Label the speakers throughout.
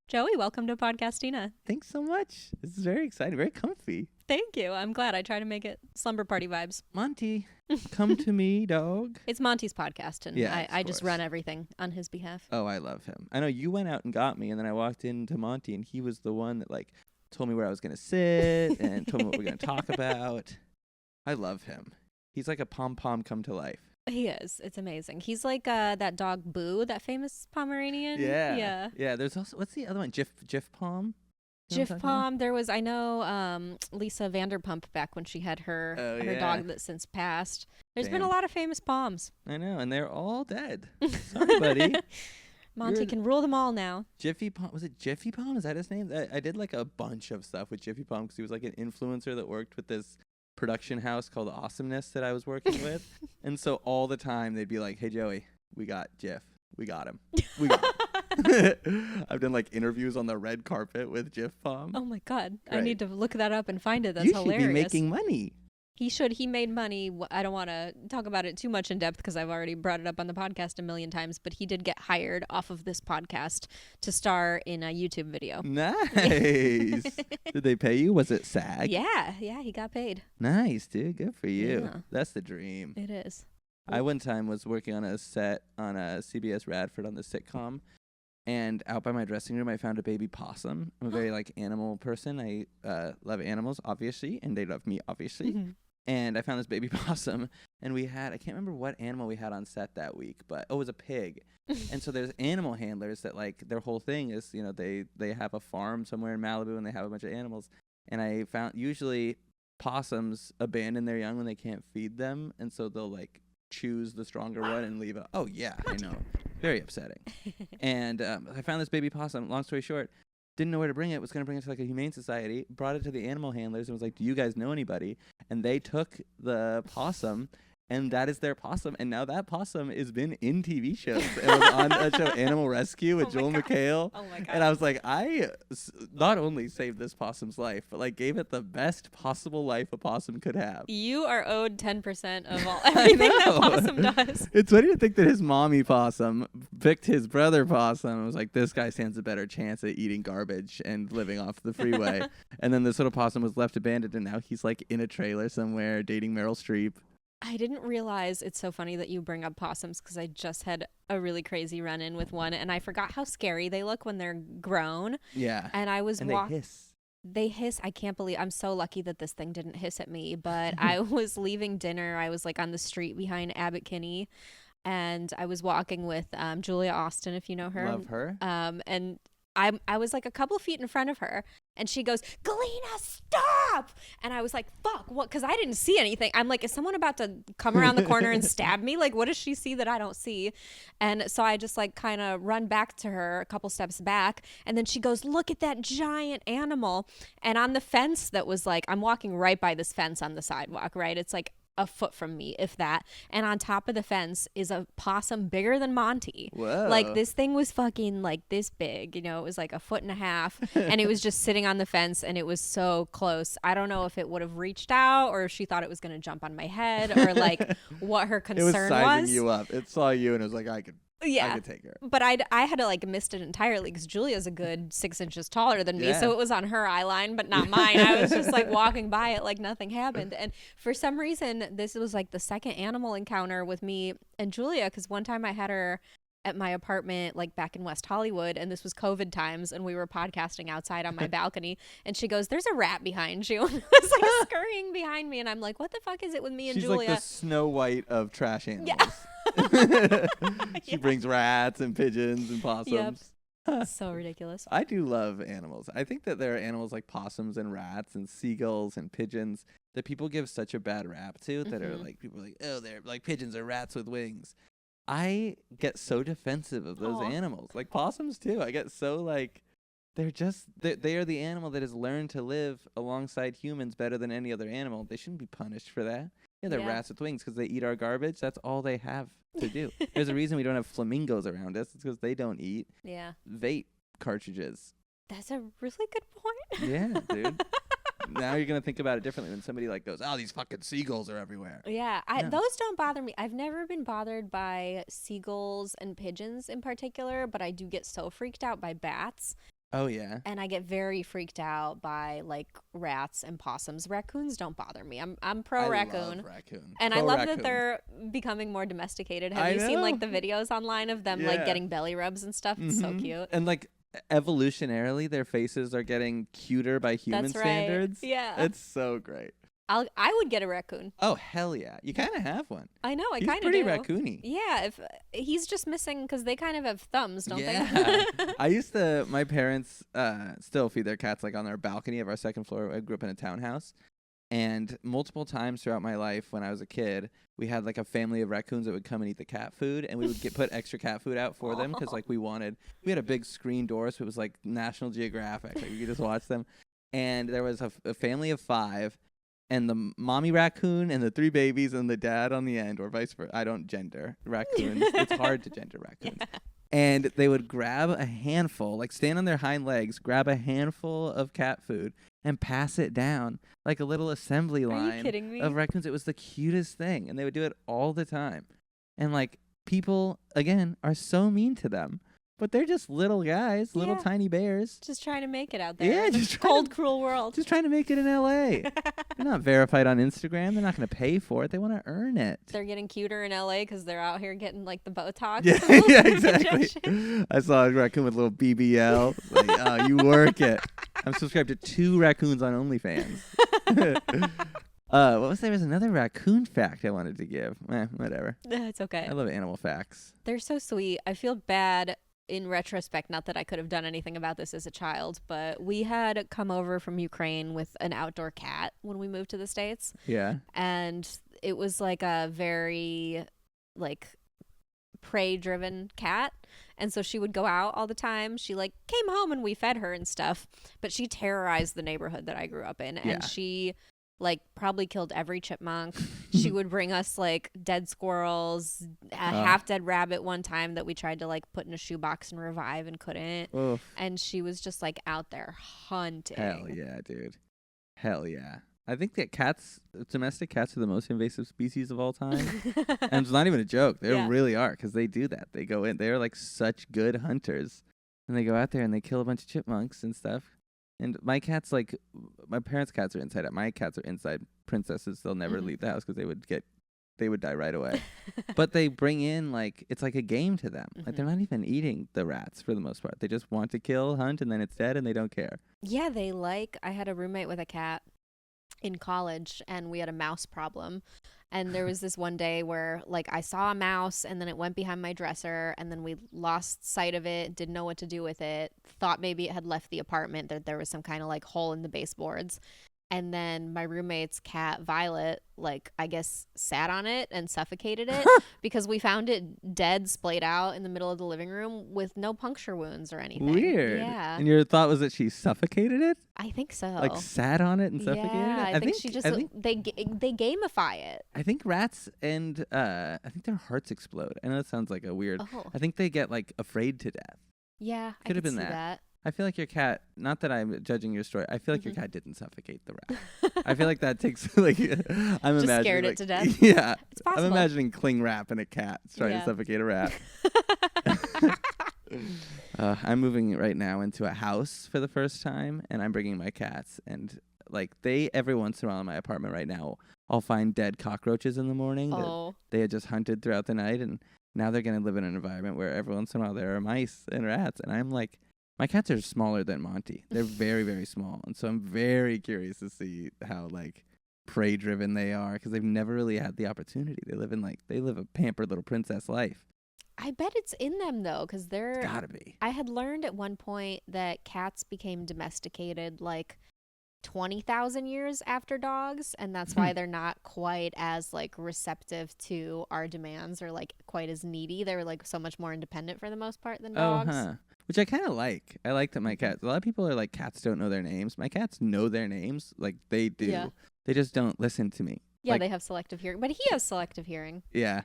Speaker 1: Joey, welcome to Podcastina.
Speaker 2: Thanks so much. This is very exciting, very comfy.
Speaker 1: Thank you. I'm glad. I try to make it slumber party vibes.
Speaker 2: Monty, come to me, dog.
Speaker 1: It's Monty's podcast, and
Speaker 2: Yeah,
Speaker 1: I
Speaker 2: of
Speaker 1: just
Speaker 2: course.
Speaker 1: run everything on his behalf.
Speaker 2: Oh, I love him. I know you went out and got me, and then I walked into Monty, and he was the one that told me where I was gonna sit and told me what we're gonna talk about. I love him. He's like a pom-pom come to life.
Speaker 1: He is. It's amazing. He's like that dog Boo, that famous Pomeranian.
Speaker 2: Yeah. There's also, what's the other one? Jif Pom. You know what I'm
Speaker 1: Jif
Speaker 2: talking about?
Speaker 1: Pom. There was, I know, Lisa Vanderpump back when she had her
Speaker 2: yeah.
Speaker 1: dog that since passed. There's been
Speaker 2: Damn.
Speaker 1: a lot of famous Poms.
Speaker 2: I know, and they're all dead. Sorry, buddy.
Speaker 1: Monty can rule them all now.
Speaker 2: Jiffy Pom, was it Jiffy Pom? Is that his name? I did like a bunch of stuff with Jiffy Pom because he was like an influencer that worked with this production house called Awesomeness that I was working with. And so all the time they'd be like, hey, Joey, we got Jiff. We got him. We got him. I've done like interviews on the red carpet with Jiff Pom.
Speaker 1: Oh my God. I
Speaker 2: Right.
Speaker 1: need to look that up and find it. That's
Speaker 2: you
Speaker 1: hilarious.
Speaker 2: should be making money.
Speaker 1: He should. He made money. I don't want to talk about it too much in depth because I've already brought it up on the podcast a million times, but he did get hired off of this podcast to star in a YouTube video.
Speaker 2: Nice. Did they pay you? Was it SAG?
Speaker 1: Yeah, he got paid.
Speaker 2: Nice, dude. Good for you.
Speaker 1: Yeah.
Speaker 2: That's the dream.
Speaker 1: It is.
Speaker 2: I one time was working on a set on a CBS Radford on the sitcom, and out by my dressing room I found a baby possum. I'm a very animal person. I love animals, obviously, and they love me, obviously.
Speaker 1: Mhm.
Speaker 2: And I found this baby possum, and we had, I can't remember what animal we had on set that week, but it was a pig. And so there's animal handlers that their whole thing is, they have a farm somewhere in Malibu and they have a bunch of animals. And I found usually possums abandon their young when they can't feed them, and so they'll choose the stronger one and leave it. Oh yeah, I know. Very upsetting. And I found this baby possum. Long story short, didn't know where to bring it. Was going to bring it to a humane society. Brought it to the animal handlers and was like, "Do you guys know anybody?" And they took the possum, and that is their possum. And now that possum has been in TV shows. It was on a show, Animal Rescue, with Joel McHale.
Speaker 1: Oh my God.
Speaker 2: And I was like, not only saved this possum's life, but gave it the best possible life a possum could have.
Speaker 1: You are owed 10% of everything that possum does.
Speaker 2: It's funny to think that his mommy possum picked his brother possum and was like, this guy stands a better chance at eating garbage and living off the freeway. And then this little possum was left abandoned, and now he's in a trailer somewhere dating Meryl Streep.
Speaker 1: I didn't realize, it's so funny that you bring up possums because I just had a really crazy run-in with one, and I forgot how scary they look when they're grown.
Speaker 2: Yeah.
Speaker 1: And I was
Speaker 2: And they hiss.
Speaker 1: They hiss. I can't believe, I'm so lucky that this thing didn't hiss at me, but I was leaving dinner. I was on the street behind Abbott Kinney, and I was walking with Julia Austin, if you know her.
Speaker 2: Love her.
Speaker 1: And I was a couple of feet in front of her, and she goes, "Galena, stop!" And I was like, "Fuck, what?" Because I didn't see anything. I'm like, is someone about to come around the corner and stab me? What does she see that I don't see? And so I just kind of run back to her a couple steps back, and then she goes, "Look at that giant animal!" And on the fence that was I'm walking right by this fence on the sidewalk, right? It's a foot from me, if that. And on top of the fence is a possum bigger than Monty.
Speaker 2: Whoa.
Speaker 1: This thing was fucking this big, it was a foot and a half, and it was just sitting on the fence, and it was so close. I don't know if it would have reached out or if she thought it was going to jump on my head or what her concern
Speaker 2: It was sizing you up. It saw you and it was like, I could take her.
Speaker 1: But I had to missed it entirely because Julia's a good 6 inches taller than me, so it was on her eye line, but not mine. I was just walking by it like nothing happened. And for some reason, this was the second animal encounter with me and Julia, because one time I had her at my apartment back in West Hollywood, and this was COVID times, and we were podcasting outside on my balcony, and she goes, "There's a rat behind you," and it was scurrying behind me, and I'm like, what the fuck is it with me and
Speaker 2: She's
Speaker 1: Julia?
Speaker 2: like the Snow White of trash animals.
Speaker 1: Yeah.
Speaker 2: She brings rats and pigeons and possums.
Speaker 1: So ridiculous.
Speaker 2: I do love animals. I think that there are animals like possums and rats and seagulls and pigeons that people give such a bad rap to, that are people are oh, they're pigeons or rats with wings. I get so defensive of those animals. Possums too. I get so they're just, they are the animal that has learned to live alongside humans better than any other animal. They shouldn't be punished for that. Yeah, they're rats with wings because they eat our garbage. That's all they have to do. There's a reason we don't have flamingos around us. It's because they don't eat vape cartridges.
Speaker 1: That's a really good point.
Speaker 2: Yeah, dude. Now you're going to think about it differently when somebody goes, oh, these fucking seagulls are everywhere.
Speaker 1: Yeah, those don't bother me. I've never been bothered by seagulls and pigeons in particular, but I do get so freaked out by bats.
Speaker 2: Oh yeah.
Speaker 1: And I get very freaked out by like rats and possums. Raccoons don't bother me. I'm pro
Speaker 2: I
Speaker 1: raccoon.
Speaker 2: love raccoon.
Speaker 1: And I
Speaker 2: Pro
Speaker 1: love that
Speaker 2: raccoon.
Speaker 1: they're becoming more domesticated. Have
Speaker 2: I
Speaker 1: you seen like
Speaker 2: know.
Speaker 1: the videos online of them like
Speaker 2: Yeah.
Speaker 1: getting belly rubs and stuff? It's so cute.
Speaker 2: And like evolutionarily, their faces are getting cuter by human
Speaker 1: That's right.
Speaker 2: standards.
Speaker 1: Yeah.
Speaker 2: It's so great.
Speaker 1: I would get a raccoon.
Speaker 2: Oh hell yeah! You kind of have one.
Speaker 1: I know. I
Speaker 2: He's
Speaker 1: kind of
Speaker 2: pretty
Speaker 1: do.
Speaker 2: raccoony.
Speaker 1: Yeah. If he's just missing because they kind of have thumbs, don't
Speaker 2: Yeah.
Speaker 1: they?
Speaker 2: I used to. My parents still feed their cats like on their balcony of our second floor. I grew up in a townhouse, and multiple times throughout my life when I was a kid, we had like a family of raccoons that would come and eat the cat food, and we would put extra cat food out for them because like we had a big screen door, so it was like National Geographic. Like you could just watch them, and there was a family of 5. And the mommy raccoon and the 3 babies and the dad on the end, or vice versa. I don't gender raccoons. It's hard to gender raccoons.
Speaker 1: Yeah.
Speaker 2: And they would grab a handful, like stand on their hind legs, grab a handful of cat food, and pass it down like a little assembly
Speaker 1: Are you
Speaker 2: line
Speaker 1: kidding me?
Speaker 2: of raccoons. It was the cutest thing. And they would do it all the time. And like people, again, are so mean to them. But they're just little guys, little
Speaker 1: Yeah.
Speaker 2: tiny bears.
Speaker 1: Just trying to make it out there.
Speaker 2: Yeah,
Speaker 1: in the
Speaker 2: just trying
Speaker 1: cold,
Speaker 2: to-
Speaker 1: cruel world.
Speaker 2: Just trying to make it in LA. They're not verified on Instagram. They're not going to pay for it. They want to earn it.
Speaker 1: They're getting cuter in LA because they're out here getting like the Botox.
Speaker 2: Yeah, yeah, exactly. I saw a raccoon with a little BBL. Like, oh, you work it. I'm subscribed to 2 raccoons on OnlyFans. What was there? Was another raccoon fact I wanted to give. Whatever.
Speaker 1: It's okay.
Speaker 2: I love animal facts.
Speaker 1: They're so sweet. I feel bad in retrospect, not that I could have done anything about this as a child, but we had come over from Ukraine with an outdoor cat when we moved to the States.
Speaker 2: Yeah.
Speaker 1: And it was like a very like prey driven cat. And so she would go out all the time. She like came home and we fed her and stuff, but she terrorized the neighborhood that I grew up in.
Speaker 2: Yeah.
Speaker 1: And she like probably killed every chipmunk. She would bring us like dead squirrels, a half dead rabbit one time that we tried to like put in a shoebox and revive and couldn't.
Speaker 2: Oof.
Speaker 1: And she was just like out there hunting.
Speaker 2: Hell yeah, dude. Hell yeah. I think that domestic cats are the most invasive species of all time. And it's not even a joke. They
Speaker 1: Yeah.
Speaker 2: really are, because they do that. They go in. They're like such good hunters. And they go out there and they kill a bunch of chipmunks and stuff. And my cats, like, my parents' cats are inside. My cats are inside princesses. They'll never
Speaker 1: Mhm.
Speaker 2: leave the house because they would die right away. But they bring in, like, it's like a game to them. Like, they're not even eating the rats for the most part. They just want to kill, hunt, and then it's dead and they don't care.
Speaker 1: Yeah, I had a roommate with a cat in college and we had a mouse problem. And there was this one day where like I saw a mouse and then it went behind my dresser and then we lost sight of it, didn't know what to do with it, thought maybe it had left the apartment, that there was some kind of like hole in the baseboards. And then my roommate's cat, Violet, like, I guess sat on it and suffocated it because we found it dead, splayed out in the middle of the living room with no puncture wounds or anything.
Speaker 2: Weird.
Speaker 1: Yeah.
Speaker 2: And your thought was that she suffocated it?
Speaker 1: I think so.
Speaker 2: Like sat on it and suffocated
Speaker 1: yeah,
Speaker 2: it?
Speaker 1: I think she just, they gamify it.
Speaker 2: I think rats and I think their hearts explode. I know that sounds like a weird.
Speaker 1: Oh.
Speaker 2: I think they get like afraid to death.
Speaker 1: Yeah,
Speaker 2: Could have been
Speaker 1: see
Speaker 2: that. I feel like your cat, not that I'm judging your story, I feel like your
Speaker 1: Mm-hmm.
Speaker 2: cat didn't suffocate the rat. I feel like that takes, like, I'm
Speaker 1: Just
Speaker 2: imagining.
Speaker 1: scared it
Speaker 2: like,
Speaker 1: to death?
Speaker 2: Yeah.
Speaker 1: It's
Speaker 2: I'm
Speaker 1: possible.
Speaker 2: imagining cling wrap and a cat trying
Speaker 1: Yeah.
Speaker 2: to suffocate a rat. I'm moving right now into a house for the first time, and I'm bringing my cats. And, like, every once in a while in my apartment right now, I'll find dead cockroaches in the morning that they had just hunted throughout the night, and now they're going to live in an environment where every once in a while there are mice and rats. And I'm like, my cats are smaller than Monty. They're very, very small. And so I'm very curious to see how, like, prey-driven they are, because they've never really had the opportunity. They live a pampered little princess life.
Speaker 1: I bet it's in them though, because they're.
Speaker 2: It's gotta be.
Speaker 1: I had learned at one point that cats became domesticated like 20,000 years after dogs, and that's why they're not quite as like receptive to our demands or like quite as needy. They're like so much more independent for the most part than dogs.
Speaker 2: Oh, huh. Which I kind of like. I like that my cats. A lot of people are like, cats don't know their names. My cats know their names. Like, they do.
Speaker 1: Yeah.
Speaker 2: They just don't listen to me.
Speaker 1: Yeah,
Speaker 2: Like,
Speaker 1: they have selective hearing, but he has selective hearing.
Speaker 2: yeah.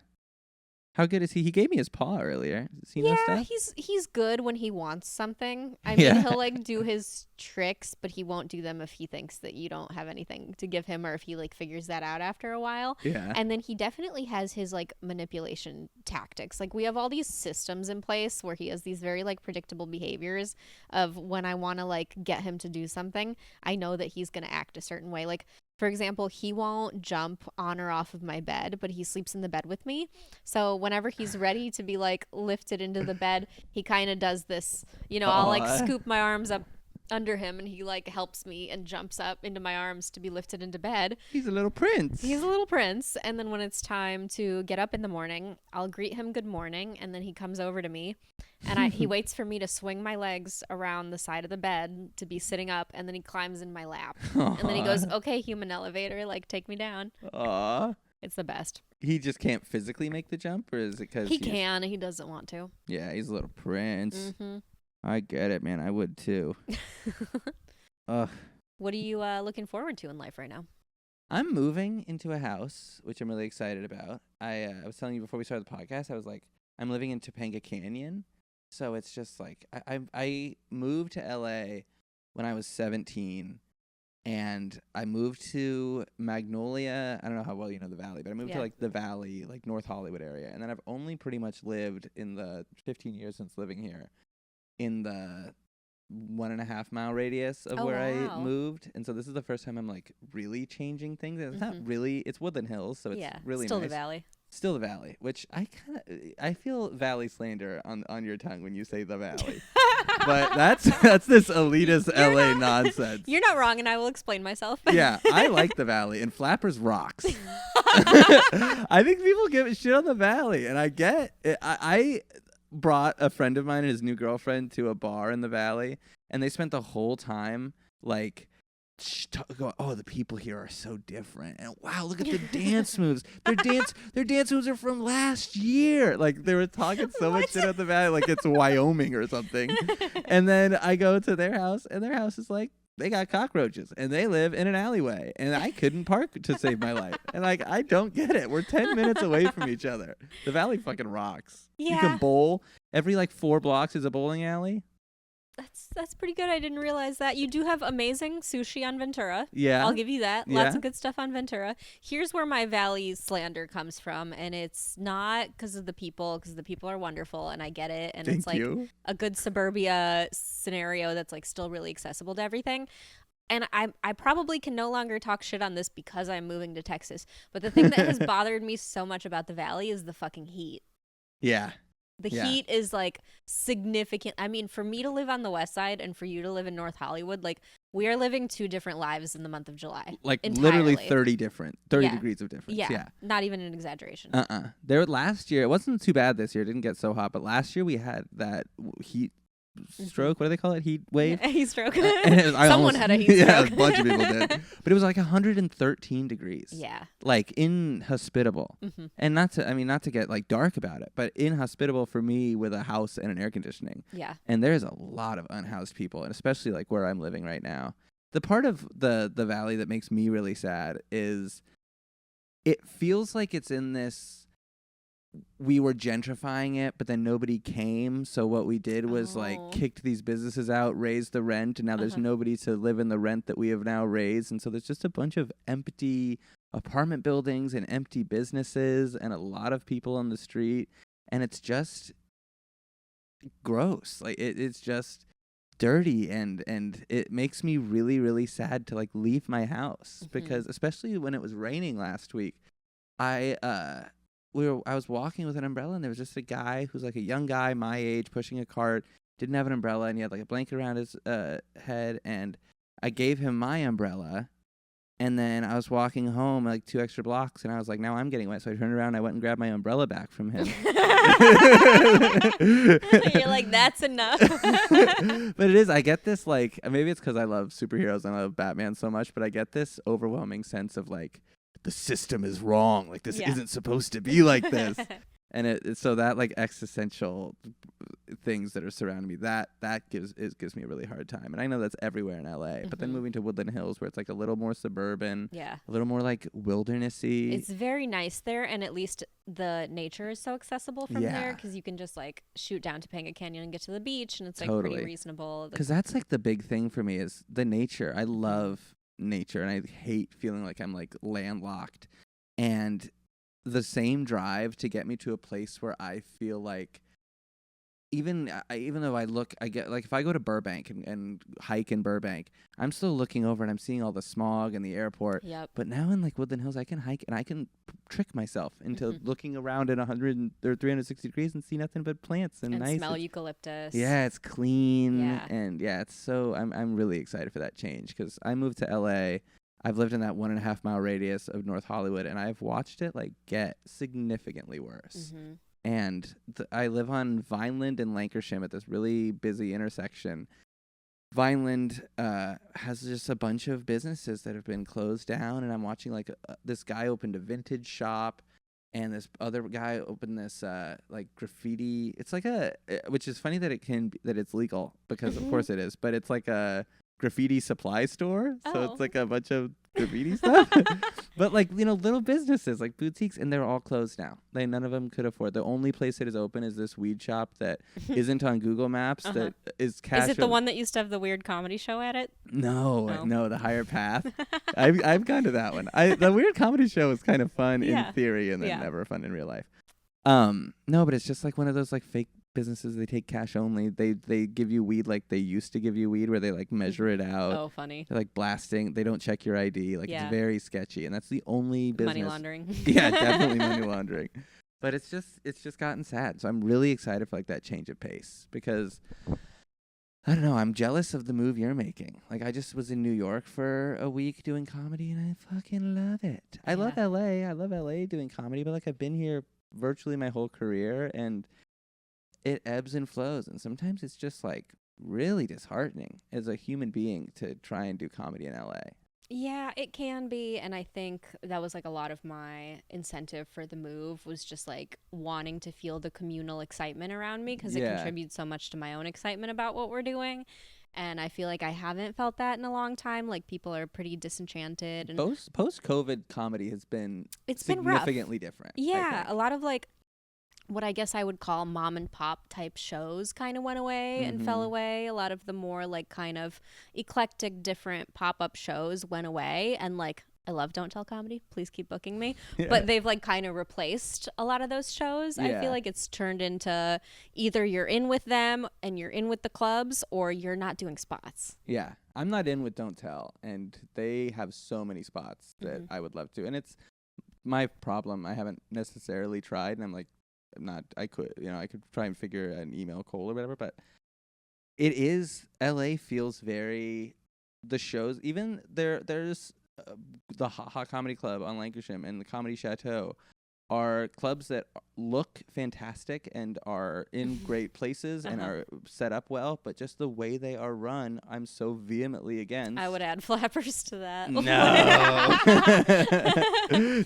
Speaker 2: How good is he? He gave me his paw earlier. Has he know
Speaker 1: Yeah,
Speaker 2: stuff?
Speaker 1: he's good when he wants something. I
Speaker 2: Yeah.
Speaker 1: mean, he'll like do his tricks, but he won't do them if he thinks that you don't have anything to give him or if he like figures that out after a while.
Speaker 2: Yeah.
Speaker 1: And then he definitely has his like manipulation tactics. Like we have all these systems in place where he has these very like predictable behaviors of when I want to like get him to do something, I know that he's going to act a certain way. Like for example, he won't jump on or off of my bed, but he sleeps in the bed with me. So whenever he's ready to be like lifted into the bed, he kind of does this, I'll like
Speaker 2: Aw.
Speaker 1: scoop my arms up under him and he like helps me and jumps up into my arms to be lifted into bed.
Speaker 2: He's a little prince.
Speaker 1: He's a little prince. And then when it's time to get up in the morning, I'll greet him good morning. And then he comes over to me and he waits for me to swing my legs around the side of the bed to be sitting up. And then he climbs in my lap. And then he goes, okay, human elevator, like take me down.
Speaker 2: Aw.
Speaker 1: It's the best.
Speaker 2: He just can't physically make the jump, or is it because
Speaker 1: He can. He doesn't want to.
Speaker 2: Yeah, he's a little prince.
Speaker 1: Mm-hmm.
Speaker 2: I get it, man. I would too. Ugh.
Speaker 1: What are you looking forward to in life right now?
Speaker 2: I'm moving into a house, which I'm really excited about. I was telling you before we started the podcast, I was like, I'm living in Topanga Canyon. So it's just like, I moved to LA when I was 17. And I moved to Magnolia. I don't know how well you know the Valley, but I moved to like the Valley, like North Hollywood area. And then I've only pretty much lived in the 15 years since living here in the 1.5 mile radius of where I moved. And so this is the first time I'm like really changing things. And it's not really, it's Woodland Hills, so it's really
Speaker 1: still
Speaker 2: nice.
Speaker 1: the Valley.
Speaker 2: Still the Valley, which I feel Valley slander on your tongue when you say the Valley. But that's this elitist LA nonsense.
Speaker 1: You're not wrong, and I will explain myself.
Speaker 2: Yeah, I like the Valley, and Flappers rocks. I think people give shit on the Valley, and I get it. I brought a friend of mine and his new girlfriend to a bar in the Valley, and they spent the whole time like, oh, the people here are so different, and wow, look at the dance moves. Their dance moves are from last year. Like they were talking so much shit at the Valley, like it's Wyoming or something. And then I go to their house, and their house is like, they got cockroaches, and they live in an alleyway, and I couldn't park to save my life. And like, I don't get it. We're 10 minutes away from each other. The Valley fucking rocks.
Speaker 1: Yeah.
Speaker 2: You can bowl. Every like 4 blocks is a bowling alley.
Speaker 1: That's pretty good. I didn't realize that. You do have amazing sushi on Ventura.
Speaker 2: Yeah.
Speaker 1: I'll give you that. Lots
Speaker 2: Yeah.
Speaker 1: of good stuff on Ventura. Here's where my Valley slander comes from, and it's not because of the people, because the people are wonderful, and I get it, and it's
Speaker 2: Thank
Speaker 1: like
Speaker 2: you.
Speaker 1: a good suburbia scenario that's like still really accessible to everything. And I probably can no longer talk shit on this because I'm moving to Texas. But the thing that has bothered me so much about the Valley is the fucking heat.
Speaker 2: Yeah.
Speaker 1: The heat is like significant. I mean, for me to live on the west side and for you to live in North Hollywood, like we are living 2 different lives in the month of July.
Speaker 2: Like
Speaker 1: entirely.
Speaker 2: literally 30 degrees of difference.
Speaker 1: Yeah. Not even an exaggeration.
Speaker 2: There last year, it wasn't too bad this year. It didn't get so hot, but last year we had that heat stroke. What do they call it? Heat wave?
Speaker 1: Heat stroke.
Speaker 2: Someone
Speaker 1: had a heat stroke.
Speaker 2: Yeah, a bunch of people did. But it was like 113 degrees.
Speaker 1: Yeah.
Speaker 2: Like inhospitable.
Speaker 1: Mm-hmm.
Speaker 2: And not to get like dark about it, but inhospitable for me with a house and an air conditioning.
Speaker 1: Yeah.
Speaker 2: And there's a lot of unhoused people, and especially like where I'm living right now. The part of the Valley that makes me really sad is it feels like it's in this, we were gentrifying it, but then nobody came. So what we did was like kicked these businesses out, raised the rent, and now there's nobody to live in the rent that we have now raised. And so there's just a bunch of empty apartment buildings and empty businesses and a lot of people on the street. And it's just gross. Like it's just dirty, and it makes me really, really sad to like leave my house because especially when it was raining last week, I was walking with an umbrella, and there was just a guy who's like a young guy my age pushing a cart, didn't have an umbrella, and he had like a blanket around his head, and I gave him my umbrella, and then I was walking home like 2 extra blocks, and I was like, now I'm getting wet, so I turned around and I went and grabbed my umbrella back from him.
Speaker 1: You're like, that's enough.
Speaker 2: But it is, I get this like, maybe it's because I love superheroes and I love Batman so much, but I get this overwhelming sense of like, the system is wrong. Like, this isn't supposed to be like this. And so that like existential things that are surrounding me, that gives me a really hard time. And I know that's everywhere in LA. But then moving to Woodland Hills, where it's like a little more suburban,
Speaker 1: Yeah.
Speaker 2: a little more like wildernessy.
Speaker 1: It's very nice there, and at least the nature is so accessible from there
Speaker 2: Yeah.
Speaker 1: because you can just like shoot down to Topanga Canyon and get to the beach, and it's like
Speaker 2: Totally.
Speaker 1: pretty reasonable.
Speaker 2: Because that's like the big thing for me is the nature. I love nature, and I hate feeling like I'm like landlocked. And the same drive to get me to a place where I feel like even though I get like if I go to Burbank and hike in Burbank, I'm still looking over and I'm seeing all the smog and the airport.
Speaker 1: Yep.
Speaker 2: But now in like Woodland Hills, I can hike and I can trick myself into looking around at 100 or 360 degrees and see nothing but plants and nice.
Speaker 1: Smell eucalyptus.
Speaker 2: Yeah, it's clean.
Speaker 1: Yeah.
Speaker 2: And yeah, it's so I'm really excited for that change because I moved to LA. I've lived in that 1.5 mile radius of North Hollywood, and I've watched it like get significantly worse. And I live on Vineland and Lancashire at this really busy intersection. Vineland has just a bunch of businesses that have been closed down, and I'm watching like this guy opened a vintage shop, and this other guy opened this like graffiti. It's like which is funny that it's legal because of course it is, but it's like a graffiti supply store. So it's like a bunch of graffiti stuff. But like, you know, little businesses like boutiques, and they're all closed now. None of them could afford. The only place that is open is this weed shop that isn't on Google Maps. That is cash.
Speaker 1: Is it the one that used to have the weird comedy show at it?
Speaker 2: No, the Higher Path. I've gone to that one. The weird comedy show is kind of fun in theory, and then never fun in real life. No, but it's just like one of those like fake businesses. They take cash only. They give you weed like they used to give you weed, where they like measure it out.
Speaker 1: Oh, funny.
Speaker 2: They're like blasting. They don't check your ID. Like it's very sketchy, and that's the only business.
Speaker 1: Money laundering.
Speaker 2: Yeah, definitely money laundering. But it's just gotten sad. So I'm really excited for like that change of pace because I don't know. I'm jealous of the move you're making. Like I just was in New York for a week doing comedy, and I fucking love it. I love LA. I love LA doing comedy, but like I've been here virtually my whole career, and it ebbs and flows, and sometimes it's just like really disheartening as a human being to try and do comedy in LA.
Speaker 1: Yeah, it can be, and I think that was like a lot of my incentive for the move was just like wanting to feel the communal excitement around me because it contributes so much to my own excitement about what we're doing. And I feel like I haven't felt that in a long time. Like people are pretty disenchanted. And
Speaker 2: Post-COVID comedy has been significantly different.
Speaker 1: Yeah, a lot of like what I guess I would call mom and pop type shows kind of went away and fell away. A lot of the more like kind of eclectic, different pop-up shows went away. And like, I love Don't Tell Comedy. Please keep booking me. But they've like kind of replaced a lot of those shows. I feel like it's turned into either you're in with them and you're in with the clubs, or you're not doing spots. Yeah.
Speaker 2: I'm not in with Don't Tell, and they have so many spots that I would love to. And it's my problem. I haven't necessarily tried, and I'm like, I could try and figure an email cold or whatever, but LA feels very, the shows, even there's the Hot Comedy Club on Lancashire and the Comedy Chateau are clubs that look fantastic and are in great places and are set up well, but just the way they are run, I'm so vehemently against.
Speaker 1: I would add flappers to that.
Speaker 2: No.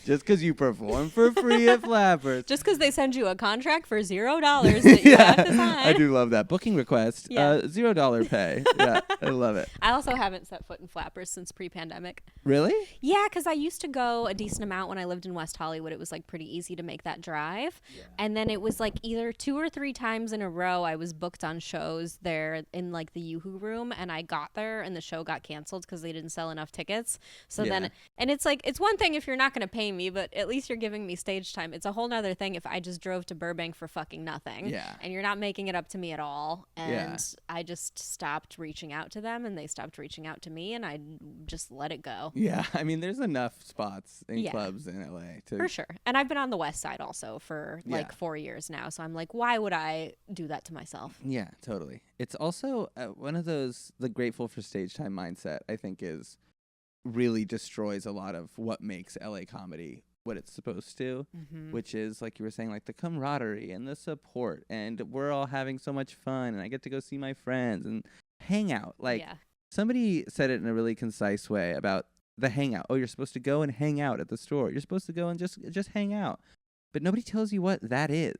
Speaker 2: Just because you perform for free at Flappers.
Speaker 1: Just because they send you a contract for $0 that you have to sign.
Speaker 2: I do love that. Booking request, $0 pay. Yeah, I love it.
Speaker 1: I also haven't set foot in Flappers since pre-pandemic.
Speaker 2: Really?
Speaker 1: Yeah, because I used to go a decent amount when I lived in West Hollywood. It was like pretty easy to make that drive. Yeah. And then it was like either 2 or 3 times in a row I was booked on shows there in like the Yoo-Hoo room, and I got there and the show got canceled because they didn't sell enough tickets. So then, and it's like, it's one thing if you're not going to pay me, but at least you're giving me stage time. It's a whole nother thing if I just drove to Burbank for fucking nothing.
Speaker 2: Yeah.
Speaker 1: And you're not making it up to me at all. And I just stopped reaching out to them, and they stopped reaching out to me, and I just let it go.
Speaker 2: Yeah. I mean, there's enough spots in clubs in LA
Speaker 1: for sure. And I've been on the West Side also for like 4 years now. So I'm like, why would I do that to myself?
Speaker 2: Yeah, totally. It's also one of those, the grateful for stage time mindset, I think, is really destroys a lot of what makes LA comedy what it's supposed to, which is, like you were saying, like the camaraderie and the support, and we're all having so much fun, and I get to go see my friends and hang out. Like somebody said it in a really concise way about the hangout. Oh, you're supposed to go and hang out at the store. You're supposed to go and just hang out. but nobody tells you what that is.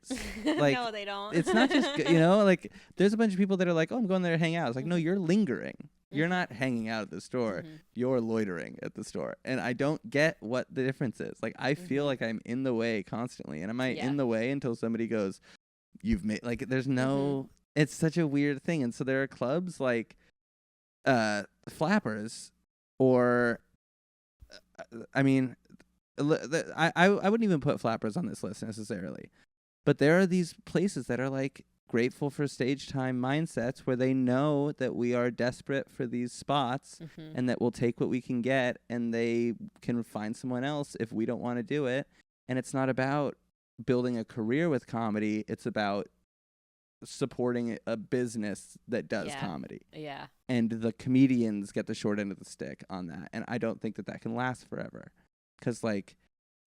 Speaker 2: Like,
Speaker 1: no, they don't.
Speaker 2: it's not just, like, there's a bunch of people that are like, oh, I'm going there to hang out. It's like, no, you're lingering. You're not hanging out at the store. You're loitering at the store. And I don't get what the difference is. Like, I feel like I'm in the way constantly. And am I in the way until somebody goes, you've made, like, there's no, it's such a weird thing. And so there are clubs like Flappers, or, I mean, I wouldn't even put Flappers on this list necessarily. But there are these places that are like grateful for stage time mindsets, where they know that we are desperate for these spots and that we'll take what we can get, and they can find someone else if we don't want to do it. And it's not about building a career with comedy. It's about supporting a business that does comedy.
Speaker 1: Yeah.
Speaker 2: And the comedians get the short end of the stick on that. And I don't think that that can last forever. Because, like,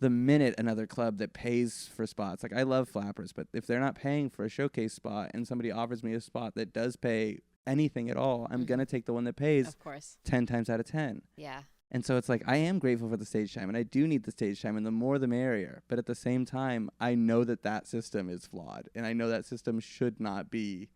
Speaker 2: the minute another club that pays for spots, like, I love Flappers, but if they're not paying for a showcase spot and somebody offers me a spot that does pay anything at all, I'm going to take the one that pays,
Speaker 1: of course,
Speaker 2: 10 times out of 10.
Speaker 1: Yeah.
Speaker 2: And so it's like, I am grateful for the stage time, and I do need the stage time, and the more the merrier. But at the same time, I know that that system is flawed, and I know that system should not be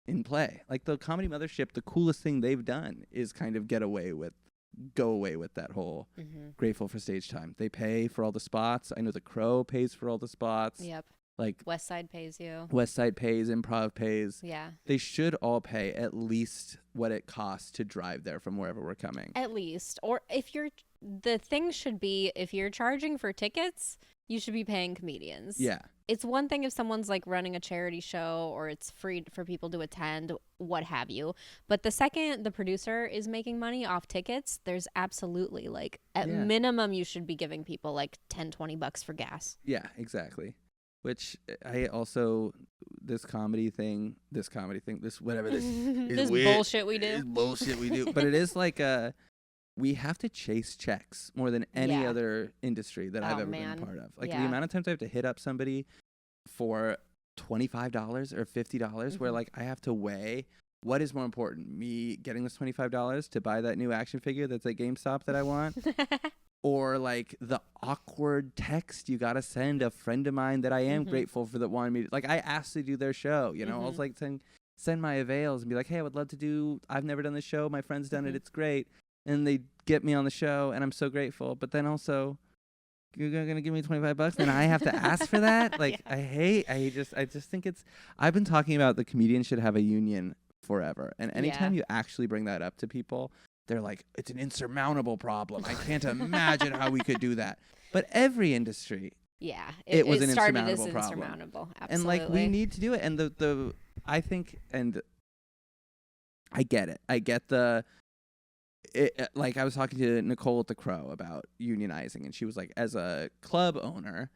Speaker 2: in play. Like, the Comedy Mothership, the coolest thing they've done is kind of go away with that whole grateful for stage time. They pay for all the spots. I know the Crow pays for all the spots.
Speaker 1: Yep.
Speaker 2: Like,
Speaker 1: West Side pays you.
Speaker 2: West Side pays, Improv pays.
Speaker 1: Yeah.
Speaker 2: They should all pay at least what it costs to drive there from wherever we're coming.
Speaker 1: At least. Or the thing should be, if you're charging for tickets, you should be paying comedians.
Speaker 2: Yeah.
Speaker 1: It's one thing if someone's like running a charity show or it's free for people to attend, what have you. But the second the producer is making money off tickets, there's absolutely, like, at minimum, you should be giving people like $10-20 for gas.
Speaker 2: Yeah, exactly. Which I also, this comedy thing, this whatever this is
Speaker 1: this
Speaker 2: weird.
Speaker 1: Bullshit we do.
Speaker 2: This bullshit we do. But it is like we have to chase checks more than any other industry that I've ever been a part of. Like, the amount of times I have to hit up somebody for $25 or $50, where, like, I have to weigh what is more important, me getting this $25 to buy that new action figure that's at GameStop that I want, or, like, the awkward text you gotta send a friend of mine that I am grateful for that wanted me to, like, I asked to do their show, I was like, send my avails and be like, hey, I would love to do, I've never done this show, my friend's done it, it's great. And they get me on the show, and I'm so grateful. But then also, you're gonna give me $25, and I have to ask for that. Like, I just think it's. I've been talking about the comedians should have a union forever, and anytime you actually bring that up to people, they're like, it's an insurmountable problem. I can't imagine how we could do that. But every industry, it was an insurmountable problem.
Speaker 1: Absolutely.
Speaker 2: And, like, we need to do it. And I think, and I get it. I get like, I was talking to Nicole at the Crow about unionizing, and she was like, as a club owner,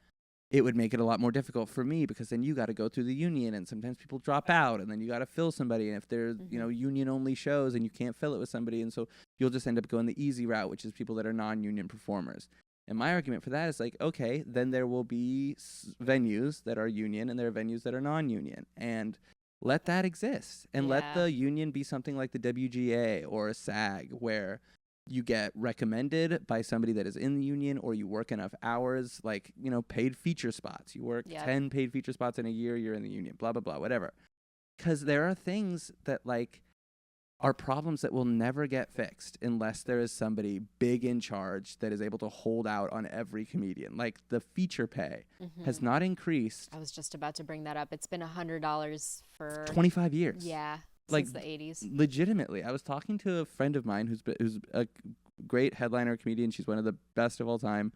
Speaker 2: it would make it a lot more difficult for me, because then you got to go through the union, and sometimes people drop out, and then you got to fill somebody, and if there's union only shows, and you can't fill it with somebody, and so you'll just end up going the easy route, which is people that are non-union performers. And my argument for that is, like, okay, then there will be venues that are union, and there are venues that are non-union, and let that exist, and let the union be something like the WGA or a SAG, where you get recommended by somebody that is in the union, or you work enough hours, like, paid feature spots. You work 10 paid feature spots in a year, you're in the union, blah, blah, blah, whatever. Because there are things that, like, are problems that will never get fixed unless there is somebody big in charge that is able to hold out on every comedian. Like, the feature pay has not increased.
Speaker 1: I was just about to bring that up. It's been $100 for
Speaker 2: 25 years.
Speaker 1: Yeah,
Speaker 2: like,
Speaker 1: since the 80s.
Speaker 2: Legitimately. I was talking to a friend of mine who's a great headliner comedian. She's one of the best of all time.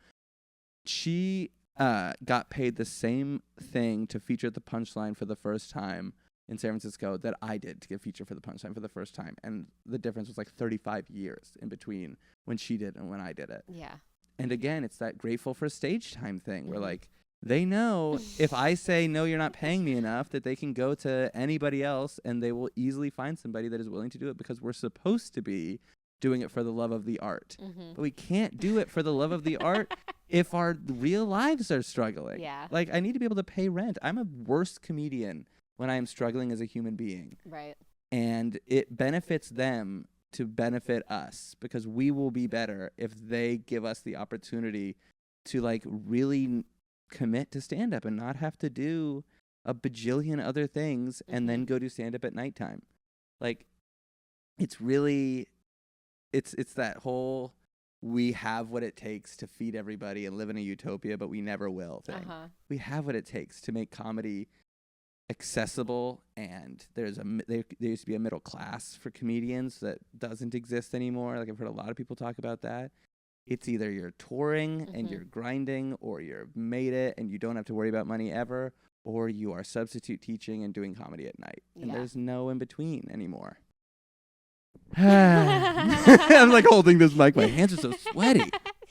Speaker 2: She got paid the same thing to feature at the Punchline for the first time in San Francisco that I did to get featured for the Punchline for the first time. And the difference was like 35 years in between when she did and when I did it.
Speaker 1: Yeah.
Speaker 2: And again, it's that grateful for stage time thing where, like, they know if I say, no, you're not paying me enough, that they can go to anybody else and they will easily find somebody that is willing to do it, because we're supposed to be doing it for the love of the art. But we can't do it for the love of the art if our real lives are struggling.
Speaker 1: Yeah.
Speaker 2: Like, I need to be able to pay rent. I'm a worse comedian when I am struggling as a human being.
Speaker 1: Right.
Speaker 2: And it benefits them to benefit us, because we will be better if they give us the opportunity to, like, really commit to stand up and not have to do a bajillion other things and then go do stand up at nighttime. Like, it's really, it's that whole, we have what it takes to feed everybody and live in a utopia, but we never will thing. We have what it takes to make comedy accessible, and there used to be a middle class for comedians that doesn't exist anymore. Like, I've heard a lot of people talk about that. It's either you're touring and you're grinding, or you're made it and you don't have to worry about money ever, or you are substitute teaching and doing comedy at night. And there's no in between anymore. I'm like holding this mic. My hands are so sweaty.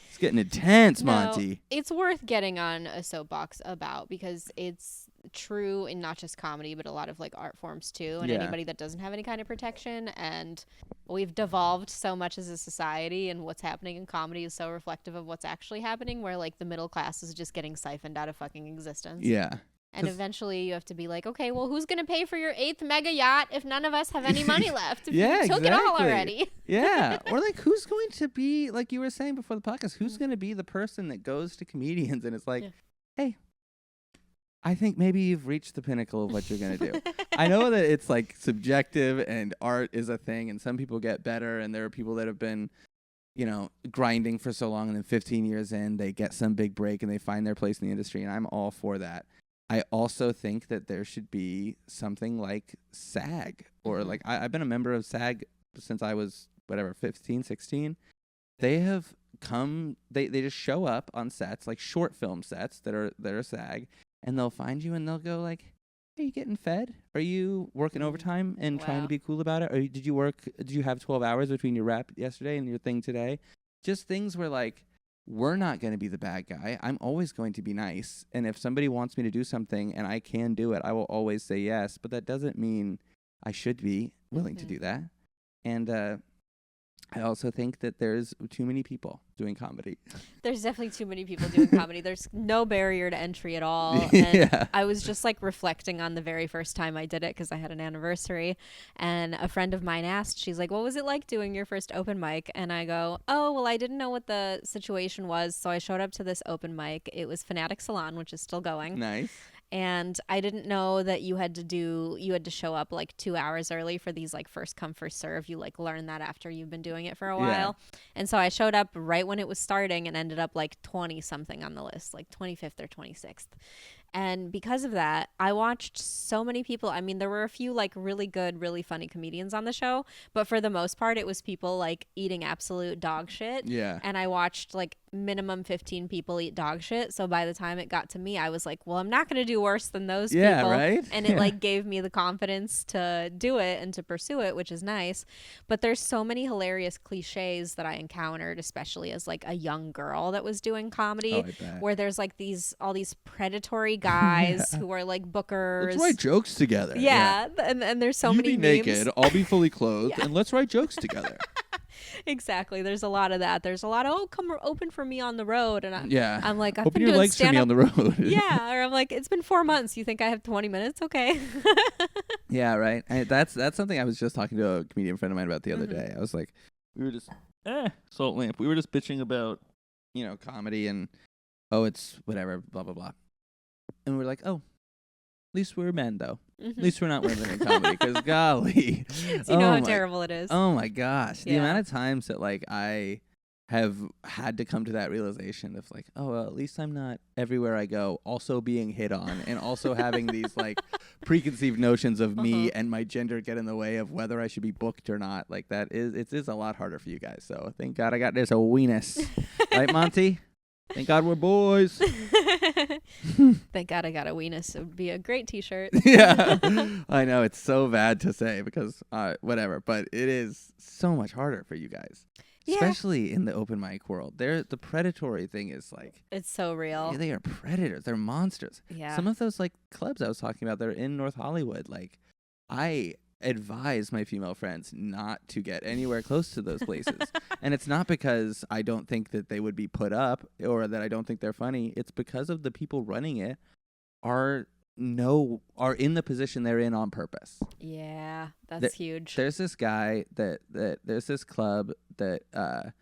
Speaker 2: It's getting intense, Monty.
Speaker 1: It's worth getting on a soapbox about, because it's true in not just comedy, but a lot of like art forms too, and anybody that doesn't have any kind of protection. And we've devolved so much as a society, and what's happening in comedy is so reflective of what's actually happening, where like the middle class is just getting siphoned out of fucking existence. And eventually you have to be like, okay, well, who's going to pay for your 8th mega yacht if none of us have any money left? If you took it all already.
Speaker 2: Or like, who's going to be, like you were saying before the podcast, who's going to be the person that goes to comedians and it's like, hey, I think maybe you've reached the pinnacle of what you're going to do. I know that it's like subjective and art is a thing, and some people get better, and there are people that have been, you know, grinding for so long, and then 15 years in, they get some big break and they find their place in the industry, and I'm all for that. I also think that there should be something like SAG, or like I've been a member of SAG since I was 15, 16. They have come, they just show up on sets, like short film sets that are SAG, and they'll find you and they'll go like, are you getting fed? Are you working overtime and trying to be cool about it? Or did you have 12 hours between your rep yesterday and your thing today? Just things where like, we're not going to be the bad guy. I'm always going to be nice. And if somebody wants me to do something and I can do it, I will always say yes. But that doesn't mean I should be willing to do that. And I also think that there's too many people doing comedy.
Speaker 1: There's definitely too many people doing comedy. There's no barrier to entry at all. And I was just like reflecting on the very first time I did it, because I had an anniversary, and a friend of mine asked, she's like, what was it like doing your first open mic? And I go, oh, well, I didn't know what the situation was, so I showed up to this open mic. It was Fanatic Salon, which is still going.
Speaker 2: Nice.
Speaker 1: And I didn't know that you had to show up like 2 hours early for these like first come first serve. You like learn that after you've been doing it for a while. And so I showed up right when it was starting and ended up like 20 something on the list, like 25th or 26th. And because of that, I watched so many people. I mean, there were a few like really good, really funny comedians on the show, but for the most part, it was people like eating absolute dog shit. And I watched like minimum 15 people eat dog shit. So by the time it got to me, I was like, well, I'm not going to do worse than those people. And it like gave me the confidence to do it and to pursue it, which is nice. But there's so many hilarious cliches that I encountered, especially as like a young girl that was doing comedy, where there's like all these predatory guys who are like bookers.
Speaker 2: Let's write jokes together.
Speaker 1: And there's so many
Speaker 2: memes. You be naked, I'll be fully clothed, and let's write jokes together.
Speaker 1: Exactly. There's a lot of that. There's a lot of, come open for me on the road. And I'm like, I've
Speaker 2: open
Speaker 1: been
Speaker 2: your
Speaker 1: doing
Speaker 2: legs for me on the road.
Speaker 1: Or I'm like, it's been 4 months. You think I have 20 minutes? Okay.
Speaker 2: Right. That's something I was just talking to a comedian friend of mine about the other day. I was like, we were just, salt lamp. We were just bitching about, you know, comedy and, it's whatever, blah, blah, blah. And we're like, at least we're men, though. At least we're not women in comedy, because golly.
Speaker 1: You know how terrible it is.
Speaker 2: Oh, my gosh. The amount of times that, like, I have had to come to that realization of, like, at least I'm not everywhere I go also being hit on and also having these, like, preconceived notions of me and my gender get in the way of whether I should be booked or not. Like, it is a lot harder for you guys. So thank God I got this awareness. Right, Monty? Thank God we're boys.
Speaker 1: Thank God I got a weenus. It would be a great t-shirt.
Speaker 2: I know, it's so bad to say because whatever, but it is so much harder for you guys. Especially in the open mic world. The predatory thing is like,
Speaker 1: it's so real.
Speaker 2: They are predators. They're monsters. Some of those like clubs I was talking about, they're in North Hollywood. Like, I advise my female friends not to get anywhere close to those places. And it's not because I don't think that they would be put up or that I don't think they're funny. It's because of the people running it are in the position they're in on purpose.
Speaker 1: Yeah, that's huge.
Speaker 2: There's this guy there's this club that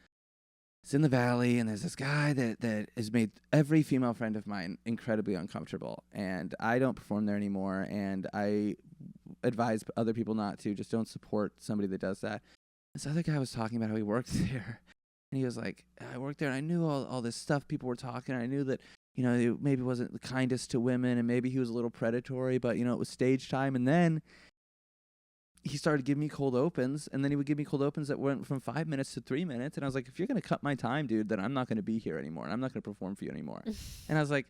Speaker 2: it's in the Valley, and there's this guy that has made every female friend of mine incredibly uncomfortable, and I don't perform there anymore, and I advise other people not to. Just don't support somebody that does that. This other guy was talking about how he worked there, and he was like, I worked there, and I knew all this stuff people were talking, and I knew that, you know, he maybe wasn't the kindest to women, and maybe he was a little predatory, but, you know, it was stage time, and then he started giving me cold opens, and then he would give me cold opens that went from 5 minutes to 3 minutes. And I was like, if you're going to cut my time, dude, then I'm not going to be here anymore. And I'm not going to perform for you anymore. And I was like,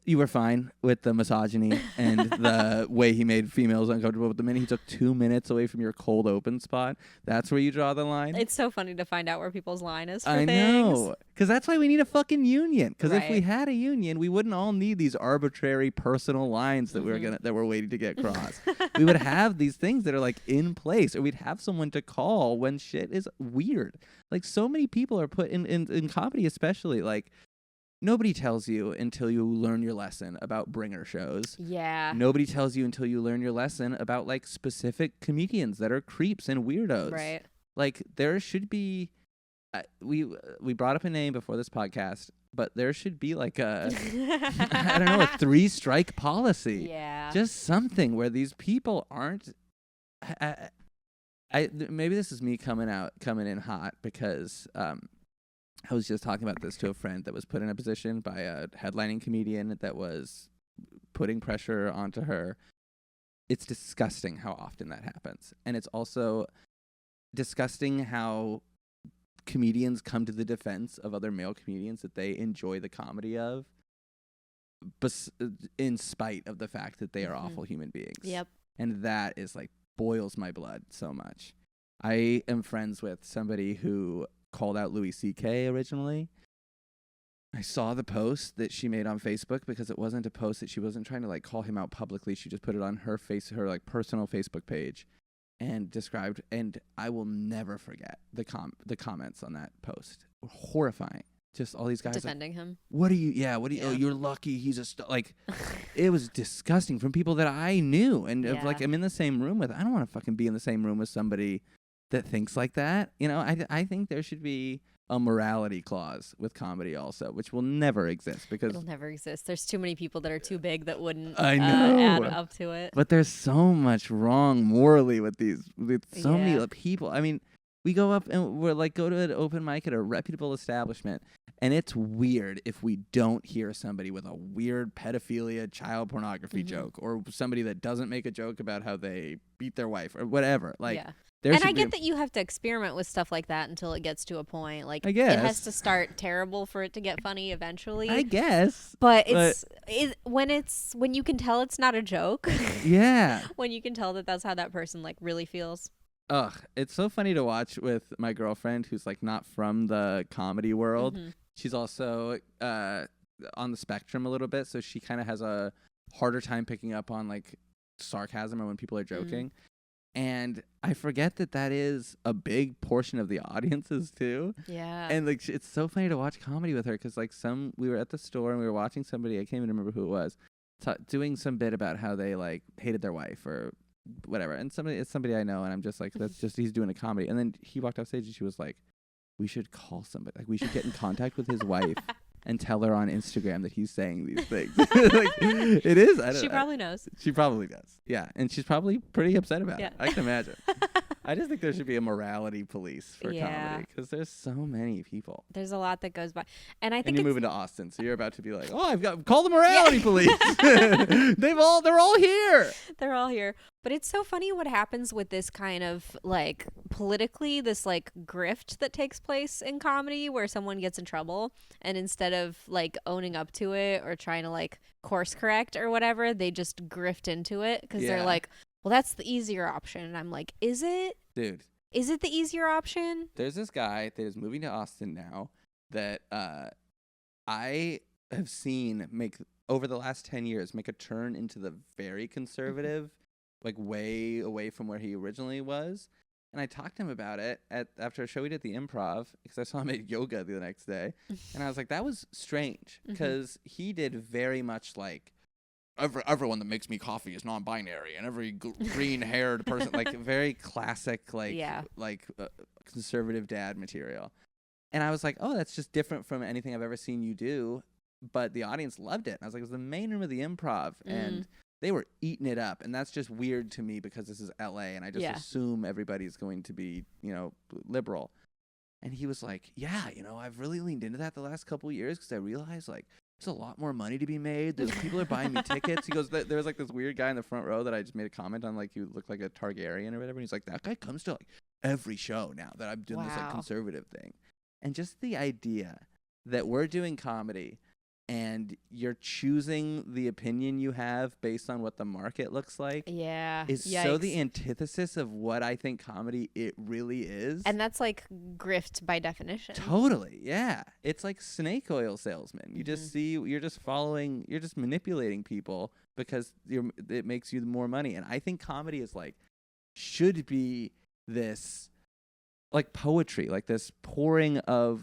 Speaker 2: you were fine with the misogyny and the way he made females uncomfortable. But the minute he took 2 minutes away from your cold open spot, that's where you draw the line.
Speaker 1: It's so funny to find out where people's line is for
Speaker 2: I
Speaker 1: things.
Speaker 2: know. Because that's why we need a fucking union. Because if we
Speaker 1: Right.
Speaker 2: had a union, we wouldn't all need these arbitrary personal lines that we're waiting to get crossed. We would have these things that are like in place, or we'd have someone to call when shit is weird. Like, so many people are put in comedy, especially, like, nobody tells you until you learn your lesson about bringer shows.
Speaker 1: Yeah.
Speaker 2: Nobody tells you until you learn your lesson about, like, specific comedians that are creeps and weirdos.
Speaker 1: Right.
Speaker 2: Like, there should be, we brought up a name before this podcast, but there should be like a, I don't know, a 3-strike policy.
Speaker 1: Yeah.
Speaker 2: Just something where these people aren't, maybe this is me coming in hot because, I was just talking about this to a friend that was put in a position by a headlining comedian that was putting pressure onto her. It's disgusting how often that happens. And it's also disgusting how comedians come to the defense of other male comedians that they enjoy the comedy of, in spite of the fact that they are awful human beings.
Speaker 1: Yep.
Speaker 2: And that is like boils my blood so much. I am friends with somebody who called out Louis C.K. originally. I saw the post that she made on Facebook because it wasn't a post that she wasn't trying to like call him out publicly. She just put it on her like personal Facebook page and described, and I will never forget the comments on that post. Horrifying. Just all these guys
Speaker 1: defending him.
Speaker 2: What are you? Oh, you're lucky. He's like, it was disgusting from people that I knew and like I'm in the same room with. I don't want to fucking be in the same room with somebody that thinks like that. You know, I think there should be a morality clause with comedy also, which will never exist because
Speaker 1: it'll never exist. There's too many people that are too big that wouldn't
Speaker 2: add
Speaker 1: up to it.
Speaker 2: But there's so much wrong morally with so many people. I mean, we go up and we're like, go to an open mic at a reputable establishment, and it's weird if we don't hear somebody with a weird pedophilia, child pornography joke, or somebody that doesn't make a joke about how they beat their wife or whatever. Like,
Speaker 1: and I get that you have to experiment with stuff like that until it gets to a point. Like,
Speaker 2: I guess
Speaker 1: it has to start terrible for it to get funny eventually.
Speaker 2: I guess.
Speaker 1: But when you can tell it's not a joke.
Speaker 2: Yeah.
Speaker 1: When you can tell that that's how that person like really feels.
Speaker 2: Ugh, it's so funny to watch with my girlfriend who's like not from the comedy world. She's also on the spectrum a little bit, so she kind of has a harder time picking up on like sarcasm or when people are joking. And I forget that is a big portion of the audiences too.
Speaker 1: Yeah.
Speaker 2: And like it's so funny to watch comedy with her because like we were at the store and we were watching somebody, I can't even remember who it was, doing some bit about how they like hated their wife or whatever. And it's somebody I know, and I'm just like, that's just, he's doing a comedy. And then he walked off stage and she was like, we should call somebody. Like, we should get in contact with his wife and tell her on Instagram that he's saying these things. Like, it is. I don't
Speaker 1: she
Speaker 2: know.
Speaker 1: probably knows.
Speaker 2: She probably does. Yeah. And she's probably pretty upset about it. I can imagine. I just think there should be a morality police for comedy because there's so many people.
Speaker 1: There's a lot that goes by. And I think
Speaker 2: you're moving to Austin, so you're about to be like, oh, call the morality police. They're all here.
Speaker 1: They're all here. But it's so funny what happens with this kind of like politically, this like grift that takes place in comedy where someone gets in trouble and instead of like owning up to it or trying to like course correct or whatever, they just grift into it because they're like, well, that's the easier option. And I'm like, is it?
Speaker 2: Dude.
Speaker 1: Is it the easier option?
Speaker 2: There's this guy that is moving to Austin now that I have seen make, over the last 10 years, make a turn into the very conservative, like way away from where he originally was. And I talked to him about it after a show we did at the Improv because I saw him at yoga the next day. And I was like, that was strange because he did very much like, everyone that makes me coffee is non-binary, and every green-haired person, like very classic, like conservative dad material. And I was like, oh, that's just different from anything I've ever seen you do. But the audience loved it. And I was like, it was the main room of the Improv. And they were eating it up. And that's just weird to me because this is LA. And I just assume everybody's going to be, liberal. And he was like, yeah, I've really leaned into that the last couple of years because I realized, like, there's a lot more money to be made. People are buying me tickets. He goes, there's like this weird guy in the front row that I just made a comment on, like, he looked like a Targaryen or whatever. And he's like, that guy comes to like every show now that I'm doing this like conservative thing. And just the idea that we're doing comedy and you're choosing the opinion you have based on what the market looks like is so the antithesis of what I think comedy it really is.
Speaker 1: And that's like grift by definition.
Speaker 2: Totally. Yeah. It's like snake oil salesman. You just you're just manipulating people because it makes you more money. And I think comedy is like, should be this like poetry, like this pouring of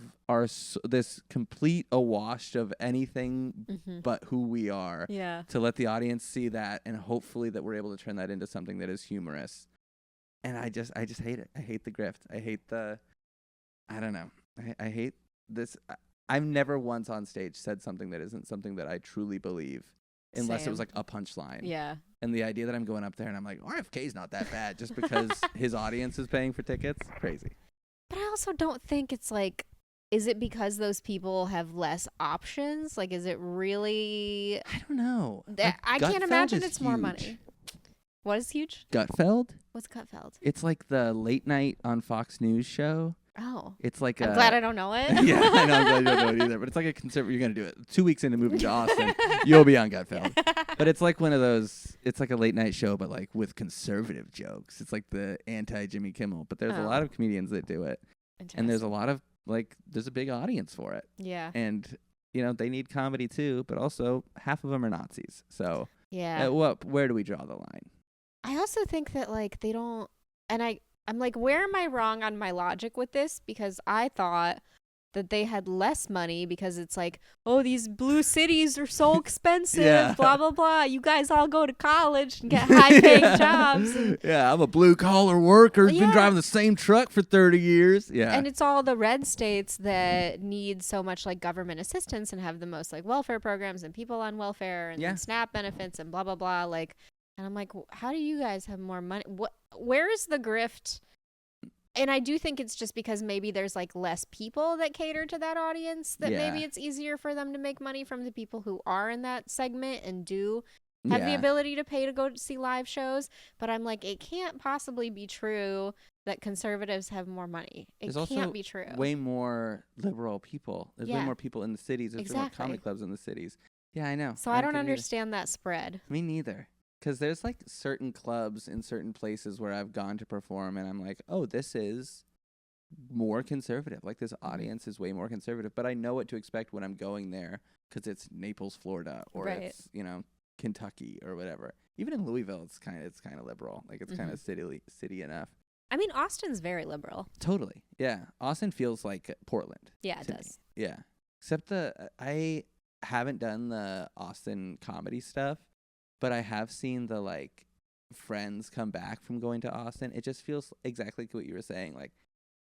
Speaker 2: this complete awash of anything but who we are, to let the audience see that, and hopefully that we're able to turn that into something that is humorous. And I just hate it. I hate the grift. I hate I don't know. I hate this. I've never once on stage said something that isn't something that I truly believe, unless it was like a punchline. Yeah. And the idea that I'm going up there and I'm like, RFK's not that bad just because his audience is paying for tickets, crazy.
Speaker 1: But I also don't think it's like, is it because those people have less options? Like, is it really?
Speaker 2: I don't know.
Speaker 1: I can't imagine it's more money. What is huge?
Speaker 2: Gutfeld?
Speaker 1: What's Gutfeld?
Speaker 2: It's like the late night on Fox News show.
Speaker 1: Oh.
Speaker 2: It's like
Speaker 1: I'm glad I don't know it.
Speaker 2: Yeah, I know. I'm glad you don't know it either. But it's like a conservative. You're going to do it. 2 weeks into moving to Austin, you'll be on Gutfeld. But it's like one of those, it's like a late night show, but like with conservative jokes. It's like the anti-Jimmy Kimmel. But there's a lot of comedians that do it. And there's a lot of, like, there's a big audience for it. Yeah. And, they need comedy too, but also half of them are Nazis. So where do we draw the line?
Speaker 1: I also think that, like, they don't, and I'm like, where am I wrong on my logic with this? Because I thought that they had less money because it's like, oh, these blue cities are so expensive, blah, blah, blah. You guys all go to college and get high-paying jobs. And,
Speaker 2: I'm a blue-collar worker who's been driving the same truck for 30 years. Yeah.
Speaker 1: And it's all the red states that need so much, like, government assistance and have the most, like, welfare programs and people on welfare and SNAP benefits and blah, blah, blah. Like, and I'm like, how do you guys have more money? Where is the grift? And I do think it's just because maybe there's like less people that cater to that audience, that maybe it's easier for them to make money from the people who are in that segment and do have the ability to pay to go to see live shows. But I'm like, it can't possibly be true that conservatives have more money. It can't be true.
Speaker 2: Way more liberal people. There's way more people in the cities. There's more comedy clubs in the cities. Yeah, I know.
Speaker 1: So I don't understand that spread.
Speaker 2: Me neither. Because there's like certain clubs in certain places where I've gone to perform and I'm like, oh, this is more conservative. Like this audience is way more conservative. But I know what to expect when I'm going there because it's Naples, Florida, or it's, Kentucky or whatever. Even in Louisville, it's kind of liberal. Like it's kind of city enough.
Speaker 1: I mean, Austin's very liberal.
Speaker 2: Totally. Yeah. Austin feels like Portland.
Speaker 1: Yeah, it does.
Speaker 2: Me. Yeah. Except I haven't done the Austin comedy stuff. But I have seen the, like, friends come back from going to Austin. It just feels exactly like what you were saying, like,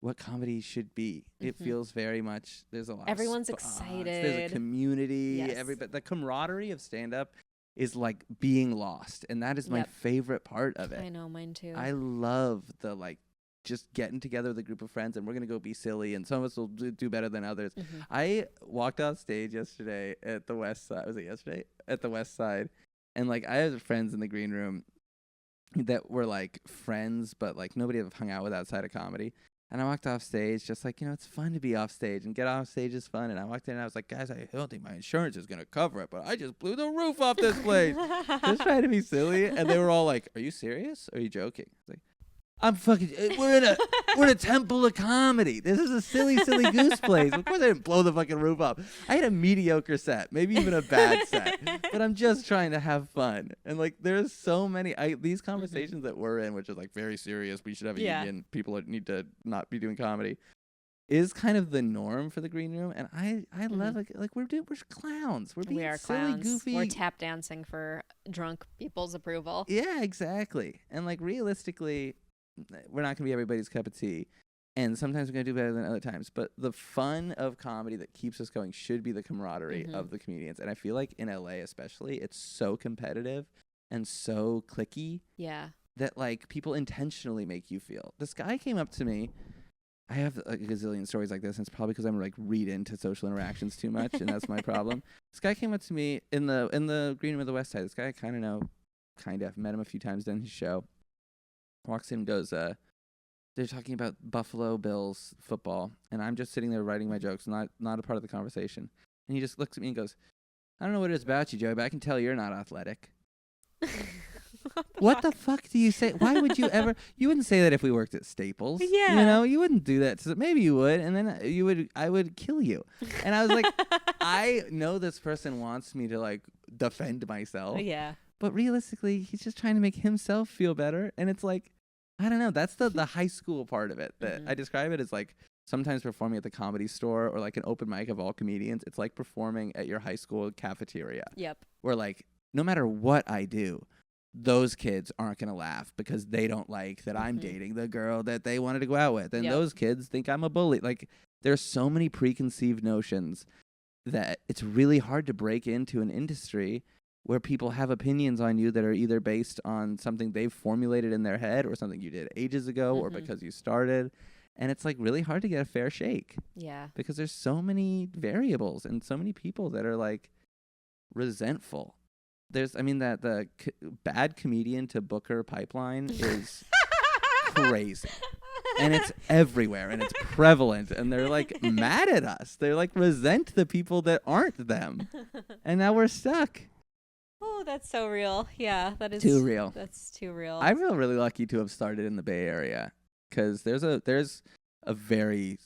Speaker 2: what comedy should be. It feels very much, there's a lot
Speaker 1: Everyone's excited.
Speaker 2: There's a community. Yes. The camaraderie of stand-up is, like, being lost. And that is my favorite part of it.
Speaker 1: I know, mine too.
Speaker 2: I love the, like, just getting together with a group of friends and we're going to go be silly and some of us will do better than others. I walked off stage yesterday at the West Side. Was it yesterday? At the West Side. And, like, I have friends in the green room that were, like, friends, but, like, nobody I've hung out with outside of comedy. And I walked off stage just like, it's fun to be off stage, and get off stage is fun. And I walked in and I was like, guys, I don't think my insurance is going to cover it, but I just blew the roof off this place. Just trying to be silly. And they were all like, are you serious? Or are you joking? I was like, I'm fucking. We're in a temple of comedy. This is a silly goose place. Of course, I didn't blow the fucking roof up. I had a mediocre set, maybe even a bad set. But I'm just trying to have fun. And like, there's so many these conversations that we're in, which is like very serious. We should have a union. People need to not be doing comedy. Is kind of the norm for the green room, and I love it. Like we're clowns. We're being silly, clowns. Goofy.
Speaker 1: We're tap dancing for drunk people's approval.
Speaker 2: Yeah, exactly. And like realistically, we're not going to be everybody's cup of tea. And sometimes we're going to do better than other times. But the fun of comedy that keeps us going should be the camaraderie of the comedians. And I feel like in LA especially, it's so competitive and so cliquey that like people intentionally make you feel. This guy came up to me. I have a gazillion stories like this, and it's probably because I'm like read into social interactions too much, and that's my problem. This guy came up to me in the green room of the West Side. This guy I kind of met him a few times during his show. Walks in, goes, they're talking about Buffalo Bills football, and I'm just sitting there writing my jokes, not a part of the conversation. And he just looks at me and goes, I don't know what it is about you, Joey, but I can tell you're not athletic. What the fuck do you say? Why would you ever? You wouldn't say that if we worked at Staples.
Speaker 1: Yeah.
Speaker 2: You know, you wouldn't do that. Maybe you would, and then I would kill you. And I was like, I know this person wants me to like defend myself.
Speaker 1: Yeah.
Speaker 2: But realistically, he's just trying to make himself feel better. And it's like, I don't know. That's the high school part of it. That I describe it as like sometimes performing at the Comedy Store or like an open mic of all comedians. It's like performing at your high school cafeteria.
Speaker 1: Yep.
Speaker 2: Where like, no matter what I do, those kids aren't going to laugh because they don't like that I'm dating the girl that they wanted to go out with. And those kids think I'm a bully. Like, there's so many preconceived notions that it's really hard to break into an industry where people have opinions on you that are either based on something they've formulated in their head or something you did ages ago or because you started. And it's like really hard to get a fair shake. Yeah. Because there's so many variables and so many people that are like resentful. The bad comedian to Booker pipeline is crazy. And it's everywhere and it's prevalent and they're like mad at us. They're like resent the people that aren't them. And now we're stuck.
Speaker 1: Oh, that's so real. Yeah, that is
Speaker 2: too real.
Speaker 1: That's too real.
Speaker 2: I feel really lucky to have started in the Bay Area because there's a very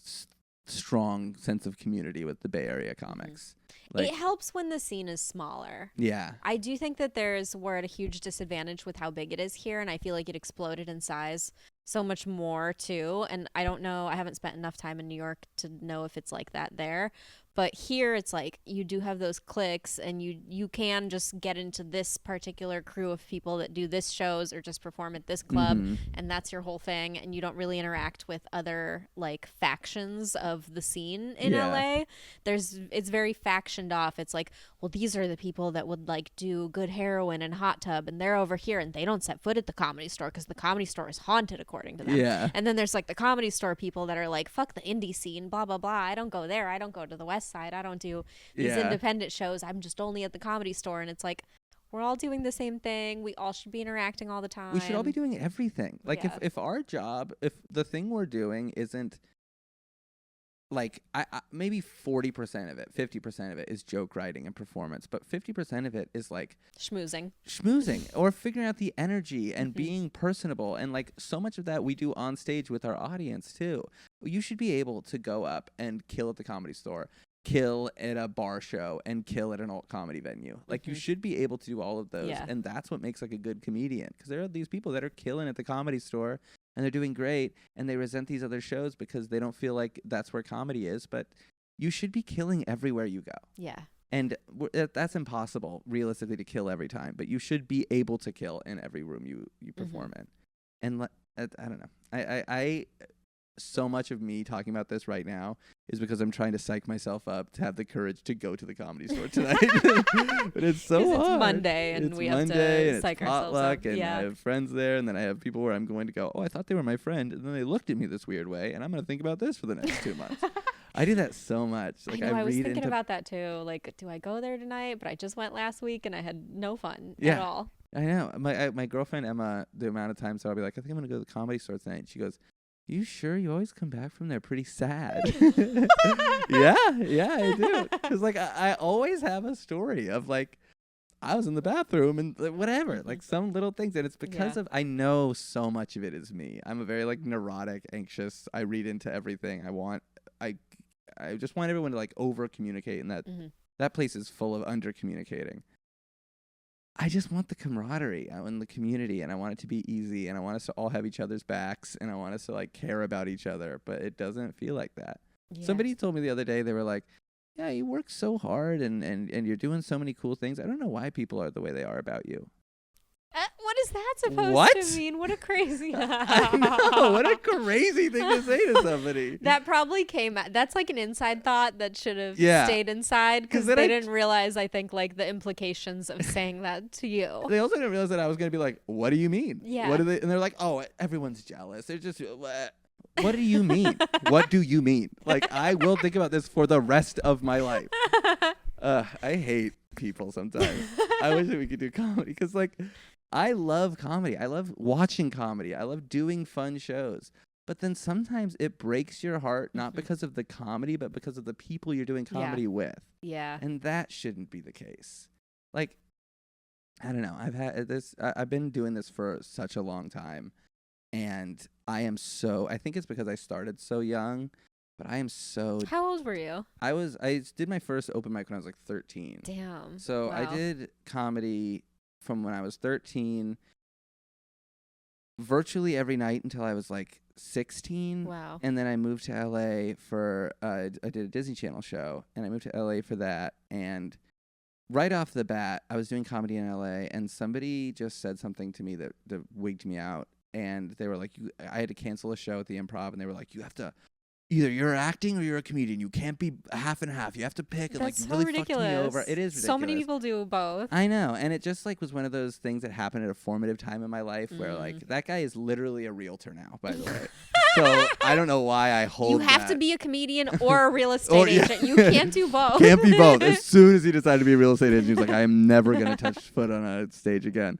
Speaker 2: strong sense of community with the Bay Area comics. Like,
Speaker 1: it helps when the scene is smaller.
Speaker 2: Yeah.
Speaker 1: I do think that we're at a huge disadvantage with how big it is here, and I feel like it exploded in size so much more too. And I don't know, I haven't spent enough time in New York to know if it's like that there. But here it's like you do have those cliques and you can just get into this particular crew of people that do this shows or just perform at this club and that's your whole thing, and you don't really interact with other like factions of the scene in LA. It's very factioned off. It's like, well, these are the people that would like do Good Heroin and Hot Tub and they're over here and they don't set foot at the Comedy Store because the Comedy Store is haunted according to them. Yeah. And then there's like the Comedy Store people that are like, fuck the indie scene, blah blah blah. I don't go there. I don't go to the West Side. I don't do these independent shows. I'm just only at the Comedy Store. And it's like, we're all doing the same thing. We all should be interacting all the time.
Speaker 2: We should all be doing everything. Like if our job, if the thing we're doing isn't like I maybe 40% of it, 50% of it is joke writing and performance, but 50% of it is like schmoozing or figuring out the energy and being personable. And like so much of that we do on stage with our audience too. You should be able to go up and kill at the Comedy Store, kill at a bar show, and kill at an alt comedy venue. Like you should be able to do all of those. And that's what makes like a good comedian, because there are these people that are killing at the Comedy Store and they're doing great and they resent these other shows because they don't feel like that's where comedy is. But you should be killing everywhere you go. Yeah. And that's impossible realistically to kill every time, but you should be able to kill in every room you perform in. And I don't know. I so much of me talking about this right now is because I'm trying to psych myself up to have the courage to go to the Comedy Store tonight. But it's so hard.
Speaker 1: It's Monday and we have to psych ourselves up.
Speaker 2: And I have friends there, and then I have people where I'm going to go, oh, I thought they were my friend, and then they looked at me this weird way, and I'm going to think about this for the next 2 months. I do that so much. Like
Speaker 1: I was thinking about that too. Like, do I go there tonight? But I just went last week and I had no fun at all.
Speaker 2: I know. My girlfriend Emma, the amount of times I'll be like, I think I'm going to go to the Comedy Store tonight. And she goes, you sure? You always come back from there pretty sad. Yeah, I do. Because like I always have a story of like I was in the bathroom and whatever, like some little things, and it's because of I know so much of it is me. I'm a very like neurotic, anxious. I read into everything. I just want everyone to like over communicate, and that place is full of under communicating. I just want the camaraderie in the community, and I want it to be easy, and I want us to all have each other's backs, and I want us to like care about each other, but it doesn't feel like that. Yeah. Somebody told me the other day, they were like, yeah, you work so hard and you're doing so many cool things. I don't know why people are the way they are about you.
Speaker 1: What is that supposed
Speaker 2: What?
Speaker 1: to mean? What a crazy.
Speaker 2: I know. What a crazy thing to say to somebody.
Speaker 1: That probably came out. That's like an inside thought that should have
Speaker 2: Yeah.
Speaker 1: stayed inside,
Speaker 2: 'Cause
Speaker 1: because
Speaker 2: then
Speaker 1: they
Speaker 2: I-
Speaker 1: didn't realize, I think, like the implications of saying that to you.
Speaker 2: They also didn't realize that I was gonna be like, "What do you mean?
Speaker 1: Yeah.
Speaker 2: What do they?" And they're like, "Oh, everyone's jealous. They're just what? What do you mean? What do you mean? Like, I will think about this for the rest of my life." I hate people sometimes. I wish that we could do comedy because, like, I love comedy. I love watching comedy. I love doing fun shows. But then sometimes it breaks your heart, not because of the comedy, but because of the people you're doing comedy with.
Speaker 1: Yeah.
Speaker 2: And that shouldn't be the case. Like, I don't know. I've been doing this for such a long time. And I think it's because I started so young, but I am so.
Speaker 1: How old were you?
Speaker 2: I did my first open mic when I was like 13.
Speaker 1: Damn.
Speaker 2: So I
Speaker 1: Wow.
Speaker 2: did comedy from when I was 13, virtually every night until I was like 16.
Speaker 1: Wow.
Speaker 2: And then I moved to LA for, I did a Disney Channel show, and I moved to LA for that. And right off the bat, I was doing comedy in LA, and somebody just said something to me that wigged me out. And they were like, I had to cancel a show at the Improv, and they were like, you have to, either you're acting or you're a comedian. You can't be half and half. You have to pick. And
Speaker 1: That's
Speaker 2: like,
Speaker 1: so
Speaker 2: really
Speaker 1: ridiculous.
Speaker 2: fucked me over. It is ridiculous.
Speaker 1: So many people do both.
Speaker 2: I know. And it just like was one of those things that happened at a formative time in my life where like that guy is literally a realtor now, by the way. So I don't know why I hold
Speaker 1: You have to
Speaker 2: that.
Speaker 1: be a comedian or a real estate
Speaker 2: yeah.
Speaker 1: agent. You can't do both.
Speaker 2: Can't be both. As soon as he decided to be a real estate agent, he was like, I am never going to touch foot on a stage again.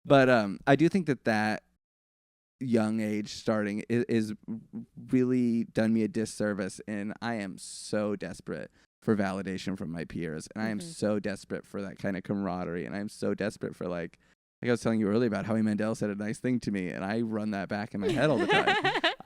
Speaker 2: But I do think that young age starting is really done me a disservice, and I am so desperate for validation from my peers, and I am so desperate for that kind of camaraderie, and I'm so desperate for like I was telling you earlier about Howie Mandel said a nice thing to me, and I run that back in my head all the time.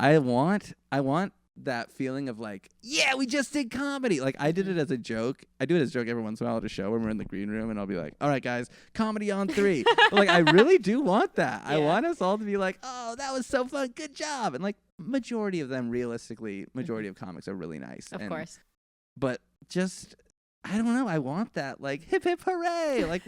Speaker 2: I want that feeling of like, yeah, we just did comedy. Like I did it as a joke. I do it as a joke every once in a while at a show when we're in the green room, and I'll be like, all right, guys, comedy on 3. But, like I really do want that. Yeah. I want us all to be like, oh, that was so fun. Good job. And like majority of them, realistically, majority of comics are really nice.
Speaker 1: Of course.
Speaker 2: But just, I don't know. I want that like hip hip hooray. Like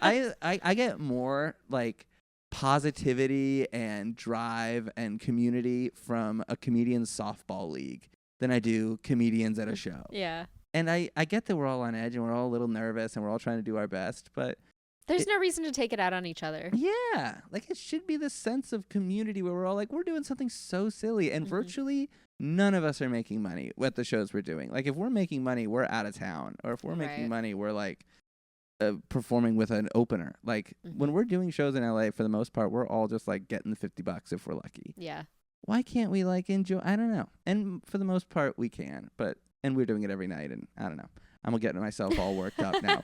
Speaker 2: I get more like positivity and drive and community from a comedian's softball league than I do comedians at a show.
Speaker 1: Yeah.
Speaker 2: And I get that we're all on edge and we're all a little nervous and we're all trying to do our best, but
Speaker 1: there's no reason to take it out on each other.
Speaker 2: Yeah. Like it should be this sense of community where we're all like, we're doing something so silly, and virtually none of us are making money with the shows we're doing. Like if we're making money, we're out of town, or if we're making money, we're like performing with an opener. Like when we're doing shows in LA, for the most part, we're all just like getting the $50 if we're lucky.
Speaker 1: Yeah. Why
Speaker 2: can't we like enjoy? I don't know. And for the most part, we can. And we're doing it every night. And I don't know. I'm getting myself all worked up now.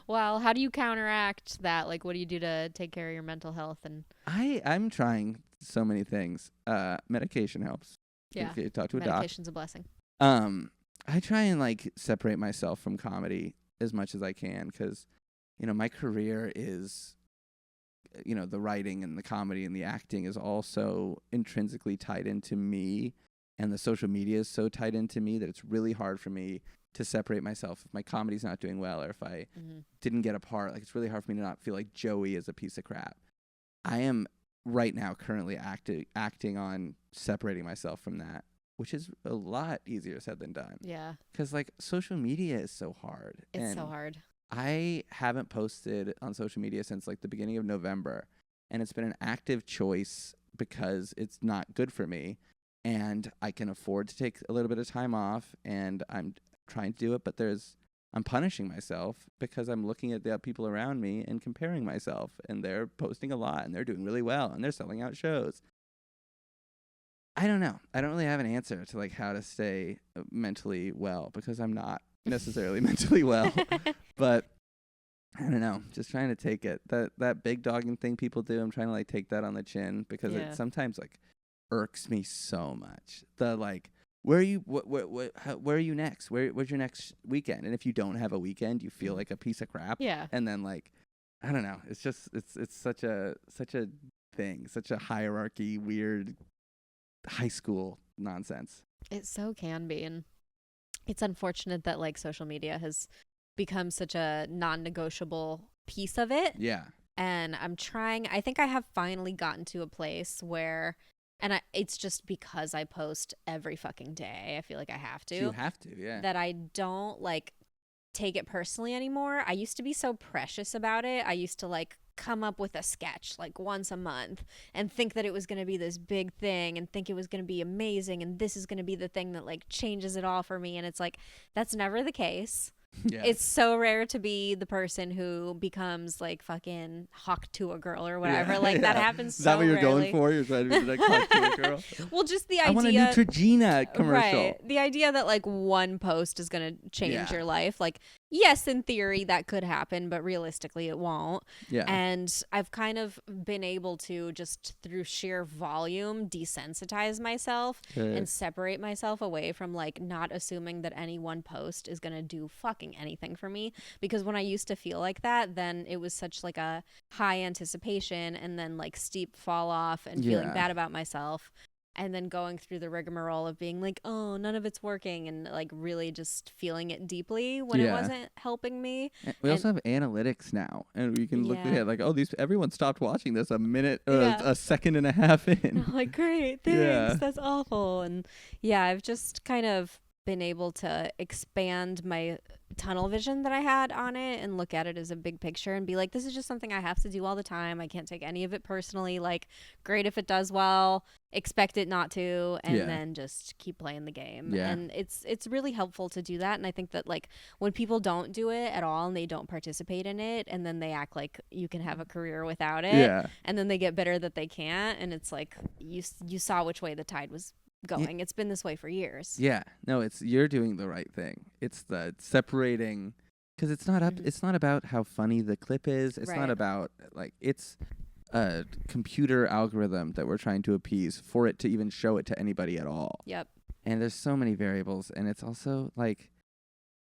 Speaker 1: Well, how do you counteract that? Like, what do you do to take care of your mental health? And
Speaker 2: I'm trying so many things. Medication helps.
Speaker 1: Yeah.
Speaker 2: You talk to a doc.
Speaker 1: Medication's a blessing.
Speaker 2: I try and like separate myself from comedy as much as I can, because my career is the writing and the comedy and the acting is all so intrinsically tied into me, and the social media is so tied into me that it's really hard for me to separate myself if my comedy's not doing well, or if I didn't get a part. Like it's really hard for me to not feel like Joey is a piece of crap. I am right now currently acting on separating myself from that, which is a lot easier said than done.
Speaker 1: Yeah.
Speaker 2: Because, like, social media is so hard.
Speaker 1: It's so hard.
Speaker 2: I haven't posted on social media since, like, the beginning of November. And it's been an active choice because it's not good for me. And I can afford to take a little bit of time off. And I'm trying to do it. But I'm punishing myself because I'm looking at the people around me and comparing myself. And they're posting a lot. And they're doing really well. And they're selling out shows. I don't know. I don't really have an answer to like how to stay mentally well, because I'm not necessarily mentally well. But I don't know. Just trying to take it. That big dogging thing people do, I'm trying to like take that on the chin, because it sometimes like irks me so much. The like, where are you? Where are you next? Where's your next weekend? And if you don't have a weekend, you feel like a piece of crap.
Speaker 1: Yeah.
Speaker 2: And then like, I don't know. It's just it's such a thing, such a hierarchy, weird high school nonsense.
Speaker 1: It so can be, and it's unfortunate that like social media has become such a non-negotiable piece of it.
Speaker 2: Yeah.
Speaker 1: And I think I have finally gotten to a place where, it's just because I post every fucking day. I feel like I have to.
Speaker 2: You have to, yeah.
Speaker 1: That I don't like take it personally anymore. I used to be so precious about it. I used to like come up with a sketch like once a month and think that it was going to be this big thing and think it was going to be amazing and this is going to be the thing that like changes it all for me. And it's like, that's never the case.
Speaker 2: Yeah.
Speaker 1: It's so rare to be the person who becomes like fucking hawk to a girl or whatever.
Speaker 2: Yeah,
Speaker 1: like that
Speaker 2: yeah.
Speaker 1: happens
Speaker 2: Is that
Speaker 1: so
Speaker 2: what you're
Speaker 1: rarely.
Speaker 2: going for? You're trying to be like hawk to a girl?
Speaker 1: Well, just the idea.
Speaker 2: I want a Neutrogena commercial.
Speaker 1: Right. The idea that like one post is going to change
Speaker 2: Yeah.
Speaker 1: your life. Like, yes, in theory that could happen, but realistically it won't.
Speaker 2: Yeah.
Speaker 1: And I've kind of been able to just through sheer volume desensitize myself and separate myself away from like not assuming that any one post is going to do fucking anything for me. Because when I used to feel like that, then it was such like a high anticipation and then like steep fall off and feeling
Speaker 2: Yeah.
Speaker 1: bad about myself. And then going through the rigmarole of being like, oh, none of it's working, and like really just feeling it deeply when it
Speaker 2: Yeah.
Speaker 1: wasn't helping me.
Speaker 2: We also have analytics now, and we can look
Speaker 1: Yeah.
Speaker 2: at it like, oh, everyone stopped watching this a minute or
Speaker 1: Yeah.
Speaker 2: a second and a half in.
Speaker 1: I'm like, great, thanks,
Speaker 2: Yeah.
Speaker 1: that's awful. And yeah, I've just kind of been able to expand my tunnel vision that I had on it and look at it as a big picture and be like, this is just something I have to do all the time. I can't take any of it personally. Like, great if it does well, expect it not to, and
Speaker 2: Yeah.
Speaker 1: then just keep playing the game.
Speaker 2: Yeah.
Speaker 1: And it's really helpful to do that. And I think that like when people don't do it at all and they don't participate in it and then they act like you can have a career without it,
Speaker 2: Yeah.
Speaker 1: and then they get bitter that they can't, and it's like you saw which way the tide was going. It's been this way for years.
Speaker 2: Yeah. No, you're doing the right thing. It's the separating, because it's not
Speaker 1: Mhm.
Speaker 2: it's not about how funny the clip is. It's
Speaker 1: Right.
Speaker 2: not about like it's a computer algorithm that we're trying to appease for it to even show it to anybody at all.
Speaker 1: Yep.
Speaker 2: And there's so many variables, and it's also like,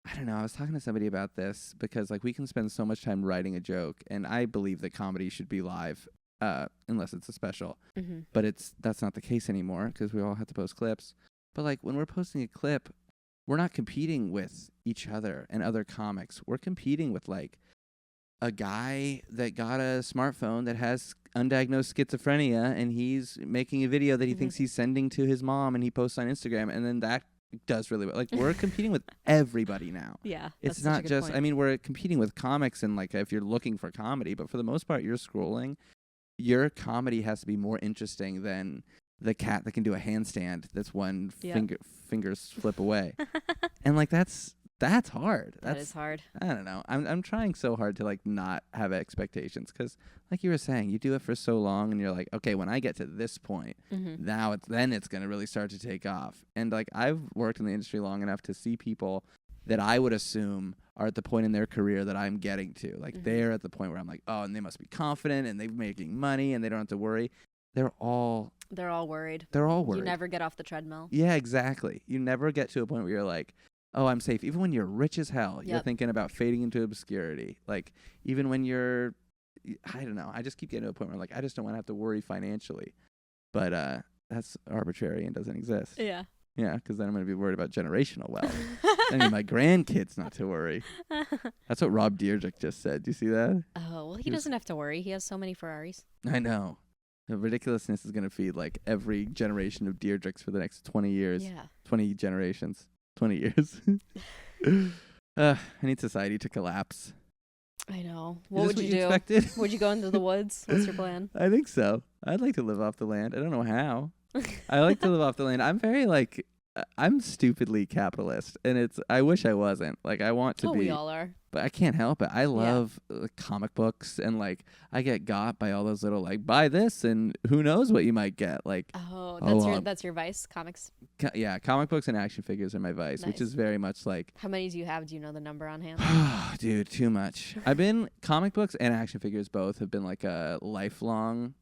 Speaker 2: I don't know, I was talking to somebody about this because like we can spend so much time writing a joke, and I believe that comedy should be live unless it's a special.
Speaker 1: Mm-hmm.
Speaker 2: But that's not the case anymore because we all have to post clips. But like when we're posting a clip, we're not competing with each other and other comics. We're competing with like a guy that got a smartphone that has undiagnosed schizophrenia, and he's making a video that he thinks he's sending to his mom, and he posts on Instagram, and then that does really well. Like, we're competing with everybody now.
Speaker 1: Yeah.
Speaker 2: It's not just, I mean, we're competing with comics, and like if you're looking for comedy, but for the most part, you're scrolling. Your comedy has to be more interesting than the cat that can do a handstand that's one fingers flip away. And like that's hard.
Speaker 1: That is hard.
Speaker 2: I don't know. I'm trying so hard to like not have expectations, because like you were saying, you do it for so long and you're like, okay, when I get to this point, now it's going to really start to take off. And like I've worked in the industry long enough to see people that I would assume are at the point in their career that I'm getting to. Like they're at the point where I'm like, oh, and they must be confident and they're making money and they don't have to worry. They're all worried.
Speaker 1: You never get off the treadmill.
Speaker 2: Yeah, exactly. You never get to a point where you're like, oh, I'm safe. Even when you're rich as hell, you're thinking about fading into obscurity. Like, even when you're, I don't know. I just keep getting to a point where like, I just don't want to have to worry financially. But that's arbitrary and doesn't exist.
Speaker 1: Yeah.
Speaker 2: Yeah, because then I'm going to be worried about generational wealth. I need my grandkids not to worry. That's what Rob Dyrdek just said. Do you see that?
Speaker 1: Oh, well, he doesn't have to worry. He has so many Ferraris.
Speaker 2: I know. The ridiculousness is going to feed like every generation of Dyrdeks for the next 20 years.
Speaker 1: Yeah.
Speaker 2: 20 generations. 20 years. I need society to collapse.
Speaker 1: I know.
Speaker 2: Is
Speaker 1: What
Speaker 2: this
Speaker 1: would
Speaker 2: what
Speaker 1: you do?
Speaker 2: Expected?
Speaker 1: Would you go into the woods? What's your plan?
Speaker 2: I think so. I'd like to live off the land. I don't know how. I like to live off the land. I'm very like, I'm stupidly capitalist, and I wish I wasn't. Like, I want to be.
Speaker 1: We all are.
Speaker 2: But I can't help it. I love comic books, and like I get got by all those little like, buy this and who knows what you might get. Like,
Speaker 1: that's your vice, comics.
Speaker 2: Comic books and action figures are my vice, which is very much like.
Speaker 1: How many do you have? Do you know the number on hand?
Speaker 2: Dude, too much. Comic books and action figures both have been like a lifelong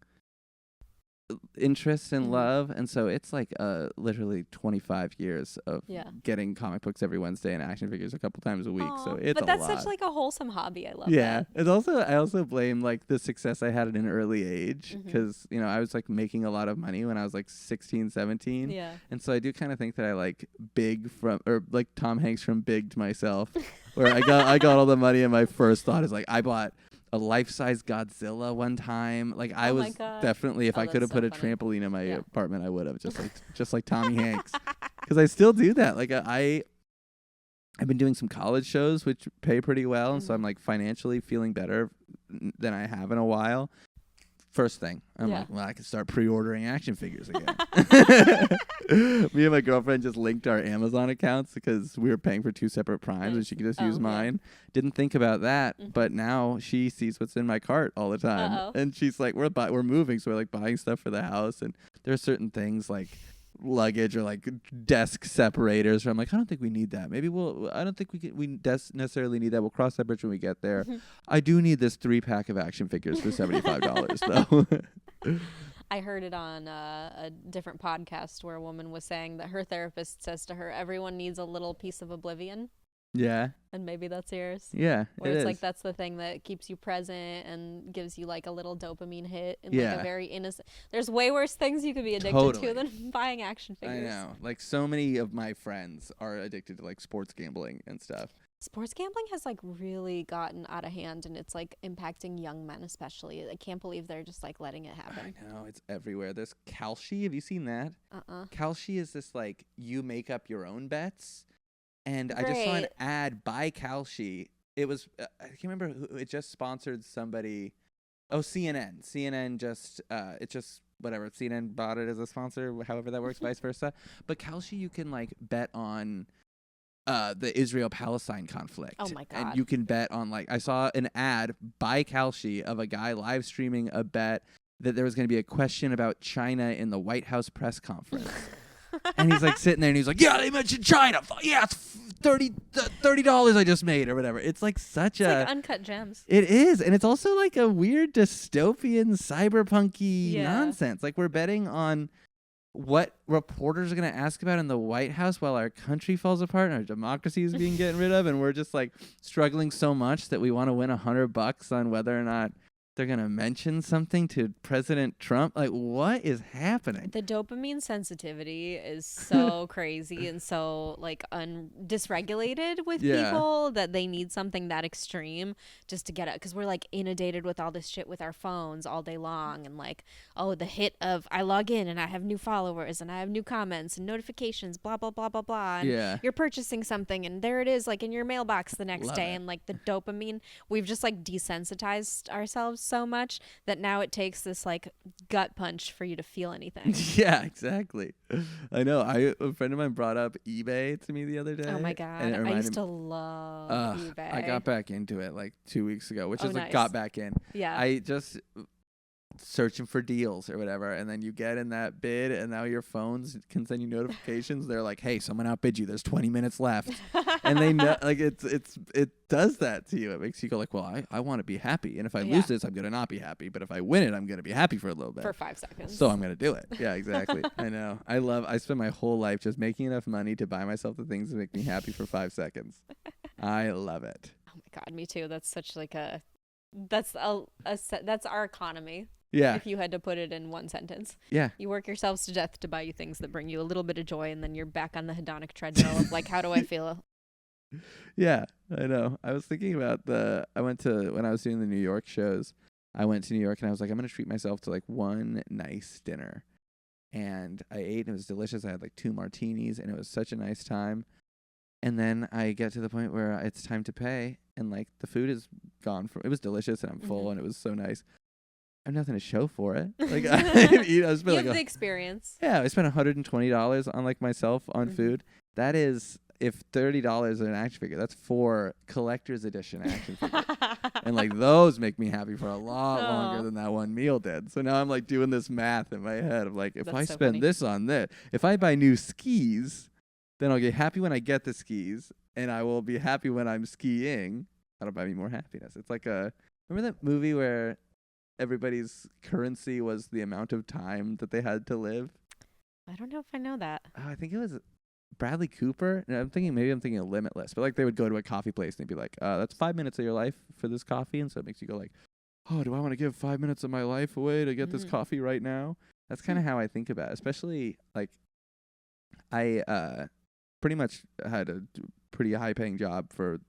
Speaker 2: interest and love, and so it's like literally 25 years of getting comic books every Wednesday and action figures a couple times a week.
Speaker 1: Aww,
Speaker 2: so it's
Speaker 1: but that's
Speaker 2: a lot.
Speaker 1: such like a wholesome hobby. I love
Speaker 2: that.
Speaker 1: It's
Speaker 2: I also blame like the success I had at an early age, because I was like making a lot of money when I was like 16, 17.
Speaker 1: Yeah.
Speaker 2: And so I do kind of think that I like like Tom Hanks from Big to myself, where I got all the money, and my first thought is like, I bought a life-size Godzilla one time. Like I
Speaker 1: Oh my
Speaker 2: was
Speaker 1: God.
Speaker 2: definitely, if
Speaker 1: Oh,
Speaker 2: I could have
Speaker 1: that's
Speaker 2: put
Speaker 1: so
Speaker 2: a
Speaker 1: funny.
Speaker 2: trampoline in my
Speaker 1: Yeah.
Speaker 2: apartment, I would have, just like Tommy Hanks, because I still do that. Like I've been doing some college shows which pay pretty well, and so I'm
Speaker 1: Mhm.
Speaker 2: like financially feeling better than I have in a while. First thing, I'm
Speaker 1: Yeah.
Speaker 2: like, well, I can start pre-ordering action figures again. Me and my girlfriend just linked our Amazon accounts because we were paying for 2 separate primes, and
Speaker 1: Nice.
Speaker 2: she could just
Speaker 1: Oh,
Speaker 2: use
Speaker 1: yeah.
Speaker 2: mine. Didn't think about that,
Speaker 1: Mhm.
Speaker 2: but now she sees what's in my cart all the time,
Speaker 1: Uh-oh.
Speaker 2: and she's like, we're moving, so we're like buying stuff for the house, and there's certain things like luggage or like desk separators where I'm like, I don't think we need that. I don't think necessarily need that. We'll cross that bridge when we get there. I do need this 3-pack of action figures for $75 though.
Speaker 1: I heard it on a different podcast where a woman was saying that her therapist says to her, everyone needs a little piece of oblivion.
Speaker 2: Yeah.
Speaker 1: And maybe that's yours.
Speaker 2: Yeah.
Speaker 1: Where
Speaker 2: It
Speaker 1: it's
Speaker 2: is.
Speaker 1: like that's the thing that keeps you present and gives you like a little dopamine hit in
Speaker 2: Yeah.
Speaker 1: like a very innocent. There's way worse things you could be addicted
Speaker 2: Totally.
Speaker 1: to than buying action
Speaker 2: I
Speaker 1: figures.
Speaker 2: know. Like so many of my friends are addicted to like sports gambling and stuff.
Speaker 1: Sports gambling has like really gotten out of hand and it's like impacting young men especially. I can't believe they're just like letting it happen.
Speaker 2: I know, it's everywhere. There's Kalshi. Have you seen that?
Speaker 1: Uh-uh.
Speaker 2: Kalshi is this like you make up your own bets. And I just saw an
Speaker 1: Great.
Speaker 2: ad by Kalshi. It was I can't remember who it just sponsored somebody. Oh, CNN. CNN just it just whatever. CNN bought it as a sponsor, however that works, vice versa. But Kalshi, you can like bet on the Israel-Palestine conflict.
Speaker 1: Oh my God.
Speaker 2: And you can bet on like I saw an ad by Kalshi of a guy live streaming a bet that there was going to be a question about China in the White House press conference. And he's like sitting there and he's like, yeah, they mentioned China. Yeah, it's $30 I just made or whatever. It's like such
Speaker 1: It's
Speaker 2: a
Speaker 1: like uncut gems.
Speaker 2: it is, and it's also like a weird dystopian cyberpunky
Speaker 1: Yeah.
Speaker 2: nonsense. Like we're betting on what reporters are going to ask about in the White House while our country falls apart and our democracy is being gotten rid of, and we're just like struggling so much that we want to win $100 on whether or not they're going to mention something to President Trump. Like, what is happening?
Speaker 1: The dopamine sensitivity is so crazy and so like dysregulated with
Speaker 2: Yeah.
Speaker 1: people that they need something that extreme just to get it, because we're like inundated with all this shit with our phones all day long, and like, oh, the hit of I log in and I have new followers and I have new comments and notifications, blah blah blah blah blah, and
Speaker 2: Yeah.
Speaker 1: you're purchasing something and there it is like in your mailbox the next
Speaker 2: Love
Speaker 1: day,
Speaker 2: it.
Speaker 1: and like the dopamine, we've just like desensitized ourselves so much that now it takes this like gut punch for you to feel anything.
Speaker 2: Yeah, exactly. I know. A friend of mine brought up eBay to me the other day.
Speaker 1: Oh my
Speaker 2: and
Speaker 1: God.
Speaker 2: it
Speaker 1: I
Speaker 2: reminded
Speaker 1: used
Speaker 2: me-
Speaker 1: to love eBay.
Speaker 2: I got back into it like 2 weeks ago, which
Speaker 1: Oh,
Speaker 2: is like
Speaker 1: nice.
Speaker 2: got back in.
Speaker 1: Yeah.
Speaker 2: I just searching for deals or whatever, and then you get in that bid, and now your phones can send you notifications. They're like, "Hey, someone outbid you. There's 20 minutes left," and they know like it does that to you. It makes you go like, "Well, I want to be happy, and if I
Speaker 1: Yeah.
Speaker 2: lose this, I'm gonna not be happy. But if I win it, I'm gonna be happy for a little bit."
Speaker 1: For 5 seconds.
Speaker 2: So I'm gonna do it. Yeah, exactly. I know. I spend my whole life just making enough money to buy myself the things that make me happy for 5 seconds. I love it.
Speaker 1: Oh my God, me too. That's such like that's our economy.
Speaker 2: Yeah.
Speaker 1: If you had to put it in one sentence,
Speaker 2: Yeah.
Speaker 1: you work yourselves to death to buy you things that bring you a little bit of joy, and then you're back on the hedonic treadmill of like, how do I feel?
Speaker 2: Yeah, I know. I was thinking about when I was doing the New York shows, I went to New York and I was like, I'm going to treat myself to like one nice dinner. And I ate and it was delicious. I had like 2 martinis and it was such a nice time. And then I get to the point where it's time to pay and like the food is gone. It was delicious and I'm full
Speaker 1: Mhm.
Speaker 2: and it was so nice. I have nothing to show for it. Like I spent
Speaker 1: You
Speaker 2: like
Speaker 1: have the experience.
Speaker 2: yeah, I spent $120 on like myself on
Speaker 1: Mhm.
Speaker 2: food. That is, if $30 is an action figure, that's 4 collector's edition action figures. And like those make me happy for a lot longer
Speaker 1: Oh.
Speaker 2: than that one meal did. So now I'm like doing this math in my head of like, if
Speaker 1: That's
Speaker 2: I
Speaker 1: so
Speaker 2: spend
Speaker 1: funny.
Speaker 2: this on this, if I buy new skis, then I'll get happy when I get the skis, and I will be happy when I'm skiing. That'll buy me more happiness. It's like remember that movie where everybody's currency was the amount of time that they had to live?
Speaker 1: I don't know if I know that.
Speaker 2: Oh, I think it was Bradley Cooper. No, I'm thinking of Limitless, but like they would go to a coffee place and they'd be like, that's 5 minutes of your life for this coffee. And so it makes you go like, oh, do I want to give 5 minutes of my life away to get this
Speaker 1: Mhm.
Speaker 2: coffee right now? That's kind of how I think about it, especially like I pretty much had a pretty high paying job for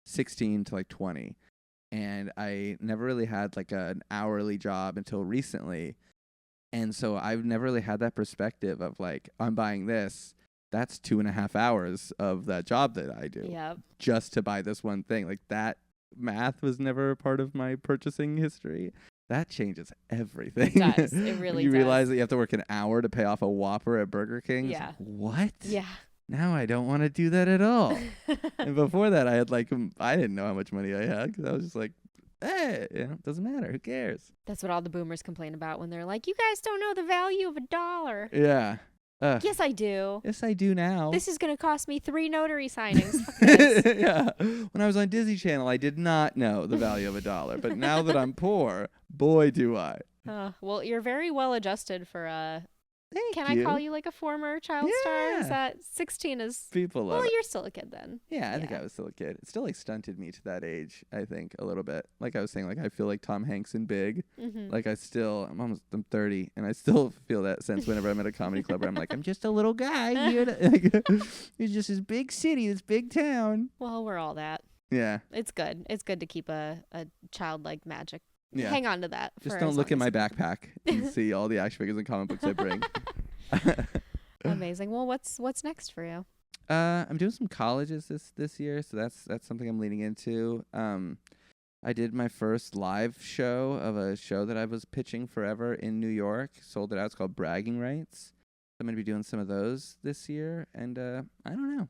Speaker 2: 16 to like 20. and I never really had like an hourly job until recently. And so I've never really had that perspective of like, I'm buying this. That's 2.5 hours of that job that I do
Speaker 1: Yep.
Speaker 2: just to buy this one thing. Like that math was never a part of my purchasing history. That changes everything.
Speaker 1: It does. It really
Speaker 2: You
Speaker 1: does.
Speaker 2: realize that you have to work an hour to pay off a Whopper at Burger King. It's
Speaker 1: Yeah.
Speaker 2: like, what?
Speaker 1: Yeah.
Speaker 2: Now I don't want to do that at all. And before that, I had like, I didn't know how much money I had because I was just like, hey, it doesn't matter. Who cares?
Speaker 1: That's what all the boomers complain about when they're like, you guys don't know the value of $1.
Speaker 2: Yeah.
Speaker 1: Yes, I do.
Speaker 2: Yes, I do now.
Speaker 1: This is going to cost me 3 notary signings. Fuck this.
Speaker 2: Yeah. When I was on Disney Channel, I did not know the value of $1. But now that I'm poor, boy, do I.
Speaker 1: Well, you're very well adjusted for
Speaker 2: Thank
Speaker 1: Can
Speaker 2: you.
Speaker 1: I call you like a former child star? Is
Speaker 2: Yeah.
Speaker 1: that 16 is
Speaker 2: People love
Speaker 1: Well,
Speaker 2: it.
Speaker 1: you're still a kid then.
Speaker 2: Yeah, I think
Speaker 1: Yeah.
Speaker 2: I was still a kid. It still like stunted me to that age, I think, a little bit. Like I was saying, like I feel like Tom Hanks in Big.
Speaker 1: Mm-hmm.
Speaker 2: Like I'm 30 and I still feel that sense whenever I'm at a comedy club where I'm like, I'm just a little guy here. It's just this big city, this big town.
Speaker 1: Well, we're all that.
Speaker 2: Yeah.
Speaker 1: It's good. It's good to keep a childlike magic.
Speaker 2: Yeah.
Speaker 1: Hang on to that.
Speaker 2: Just
Speaker 1: for
Speaker 2: don't
Speaker 1: as
Speaker 2: look
Speaker 1: long
Speaker 2: in
Speaker 1: as
Speaker 2: my
Speaker 1: you can.
Speaker 2: backpack and see all the action figures and comic books I bring.
Speaker 1: Amazing. Well, what's next for you?
Speaker 2: I'm doing some colleges this year, so that's something I'm leaning into. I did my first live show of a show that I was pitching forever in New York. Sold it out. It's called Bragging Rights. I'm going to be doing some of those this year, and I don't know.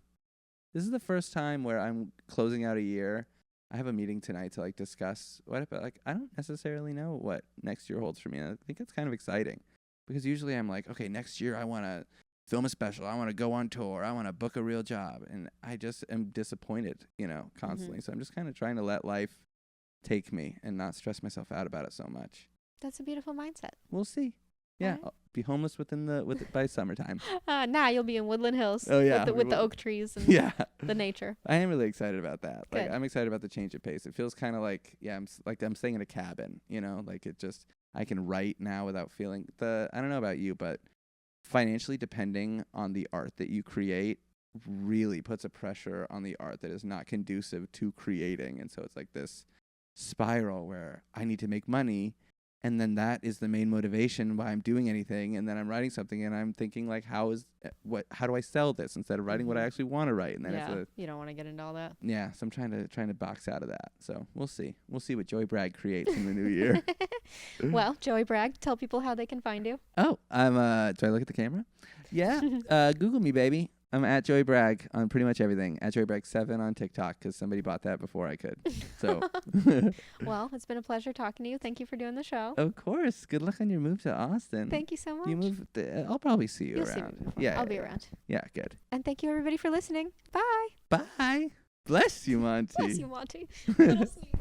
Speaker 2: This is the first time where I'm closing out a year. I have a meeting tonight to like discuss what, but like I don't necessarily know what next year holds for me. And I think it's kind of exciting because usually I'm like, okay, next year I want to film a special. I want to go on tour. I want to book a real job, and I just am disappointed, constantly. So I'm just kind of trying to let life take me and not stress myself out about it so much.
Speaker 1: That's a beautiful mindset.
Speaker 2: We'll see. Yeah,
Speaker 1: Alright.
Speaker 2: I'll be homeless by summertime.
Speaker 1: Nah, you'll be in Woodland Hills.
Speaker 2: Oh, yeah,
Speaker 1: with
Speaker 2: we
Speaker 1: the
Speaker 2: will.
Speaker 1: oak trees and
Speaker 2: Yeah.
Speaker 1: the nature.
Speaker 2: I am really excited about that. Like
Speaker 1: Good.
Speaker 2: I'm excited about the change of pace. It feels kind of like I'm staying in a cabin, like it just I can write now without feeling I don't know about you, but financially depending on the art that you create really puts a pressure on the art that is not conducive to creating. And so it's like this spiral where I need to make money, and then that is the main motivation why I'm doing anything, and then I'm writing something and I'm thinking like how do I sell this instead of writing what I actually want to write, and then
Speaker 1: Yeah, you don't want to get into all that.
Speaker 2: yeah, so I'm trying to box out of that. So we'll see what Joey Bragg creates in the new year.
Speaker 1: Well, Joey Bragg, tell people how they can find you.
Speaker 2: Oh, I'm do I look at the camera? Yeah. Google me, baby. I'm at Joey Bragg on pretty much everything. At Joey Bragg 7 on TikTok because somebody bought that before I could. So,
Speaker 1: Well, it's been a pleasure talking to you. Thank you for doing the show.
Speaker 2: of course. Good luck on your move to Austin.
Speaker 1: Thank you so much.
Speaker 2: You move. I'll probably see you
Speaker 1: You'll see me
Speaker 2: around.
Speaker 1: before.
Speaker 2: Yeah,
Speaker 1: I'll be around.
Speaker 2: Yeah, good.
Speaker 1: And thank you everybody for listening. Bye.
Speaker 2: Bye. Bless you, Monty.
Speaker 1: Bless you, Monty. Little sweet.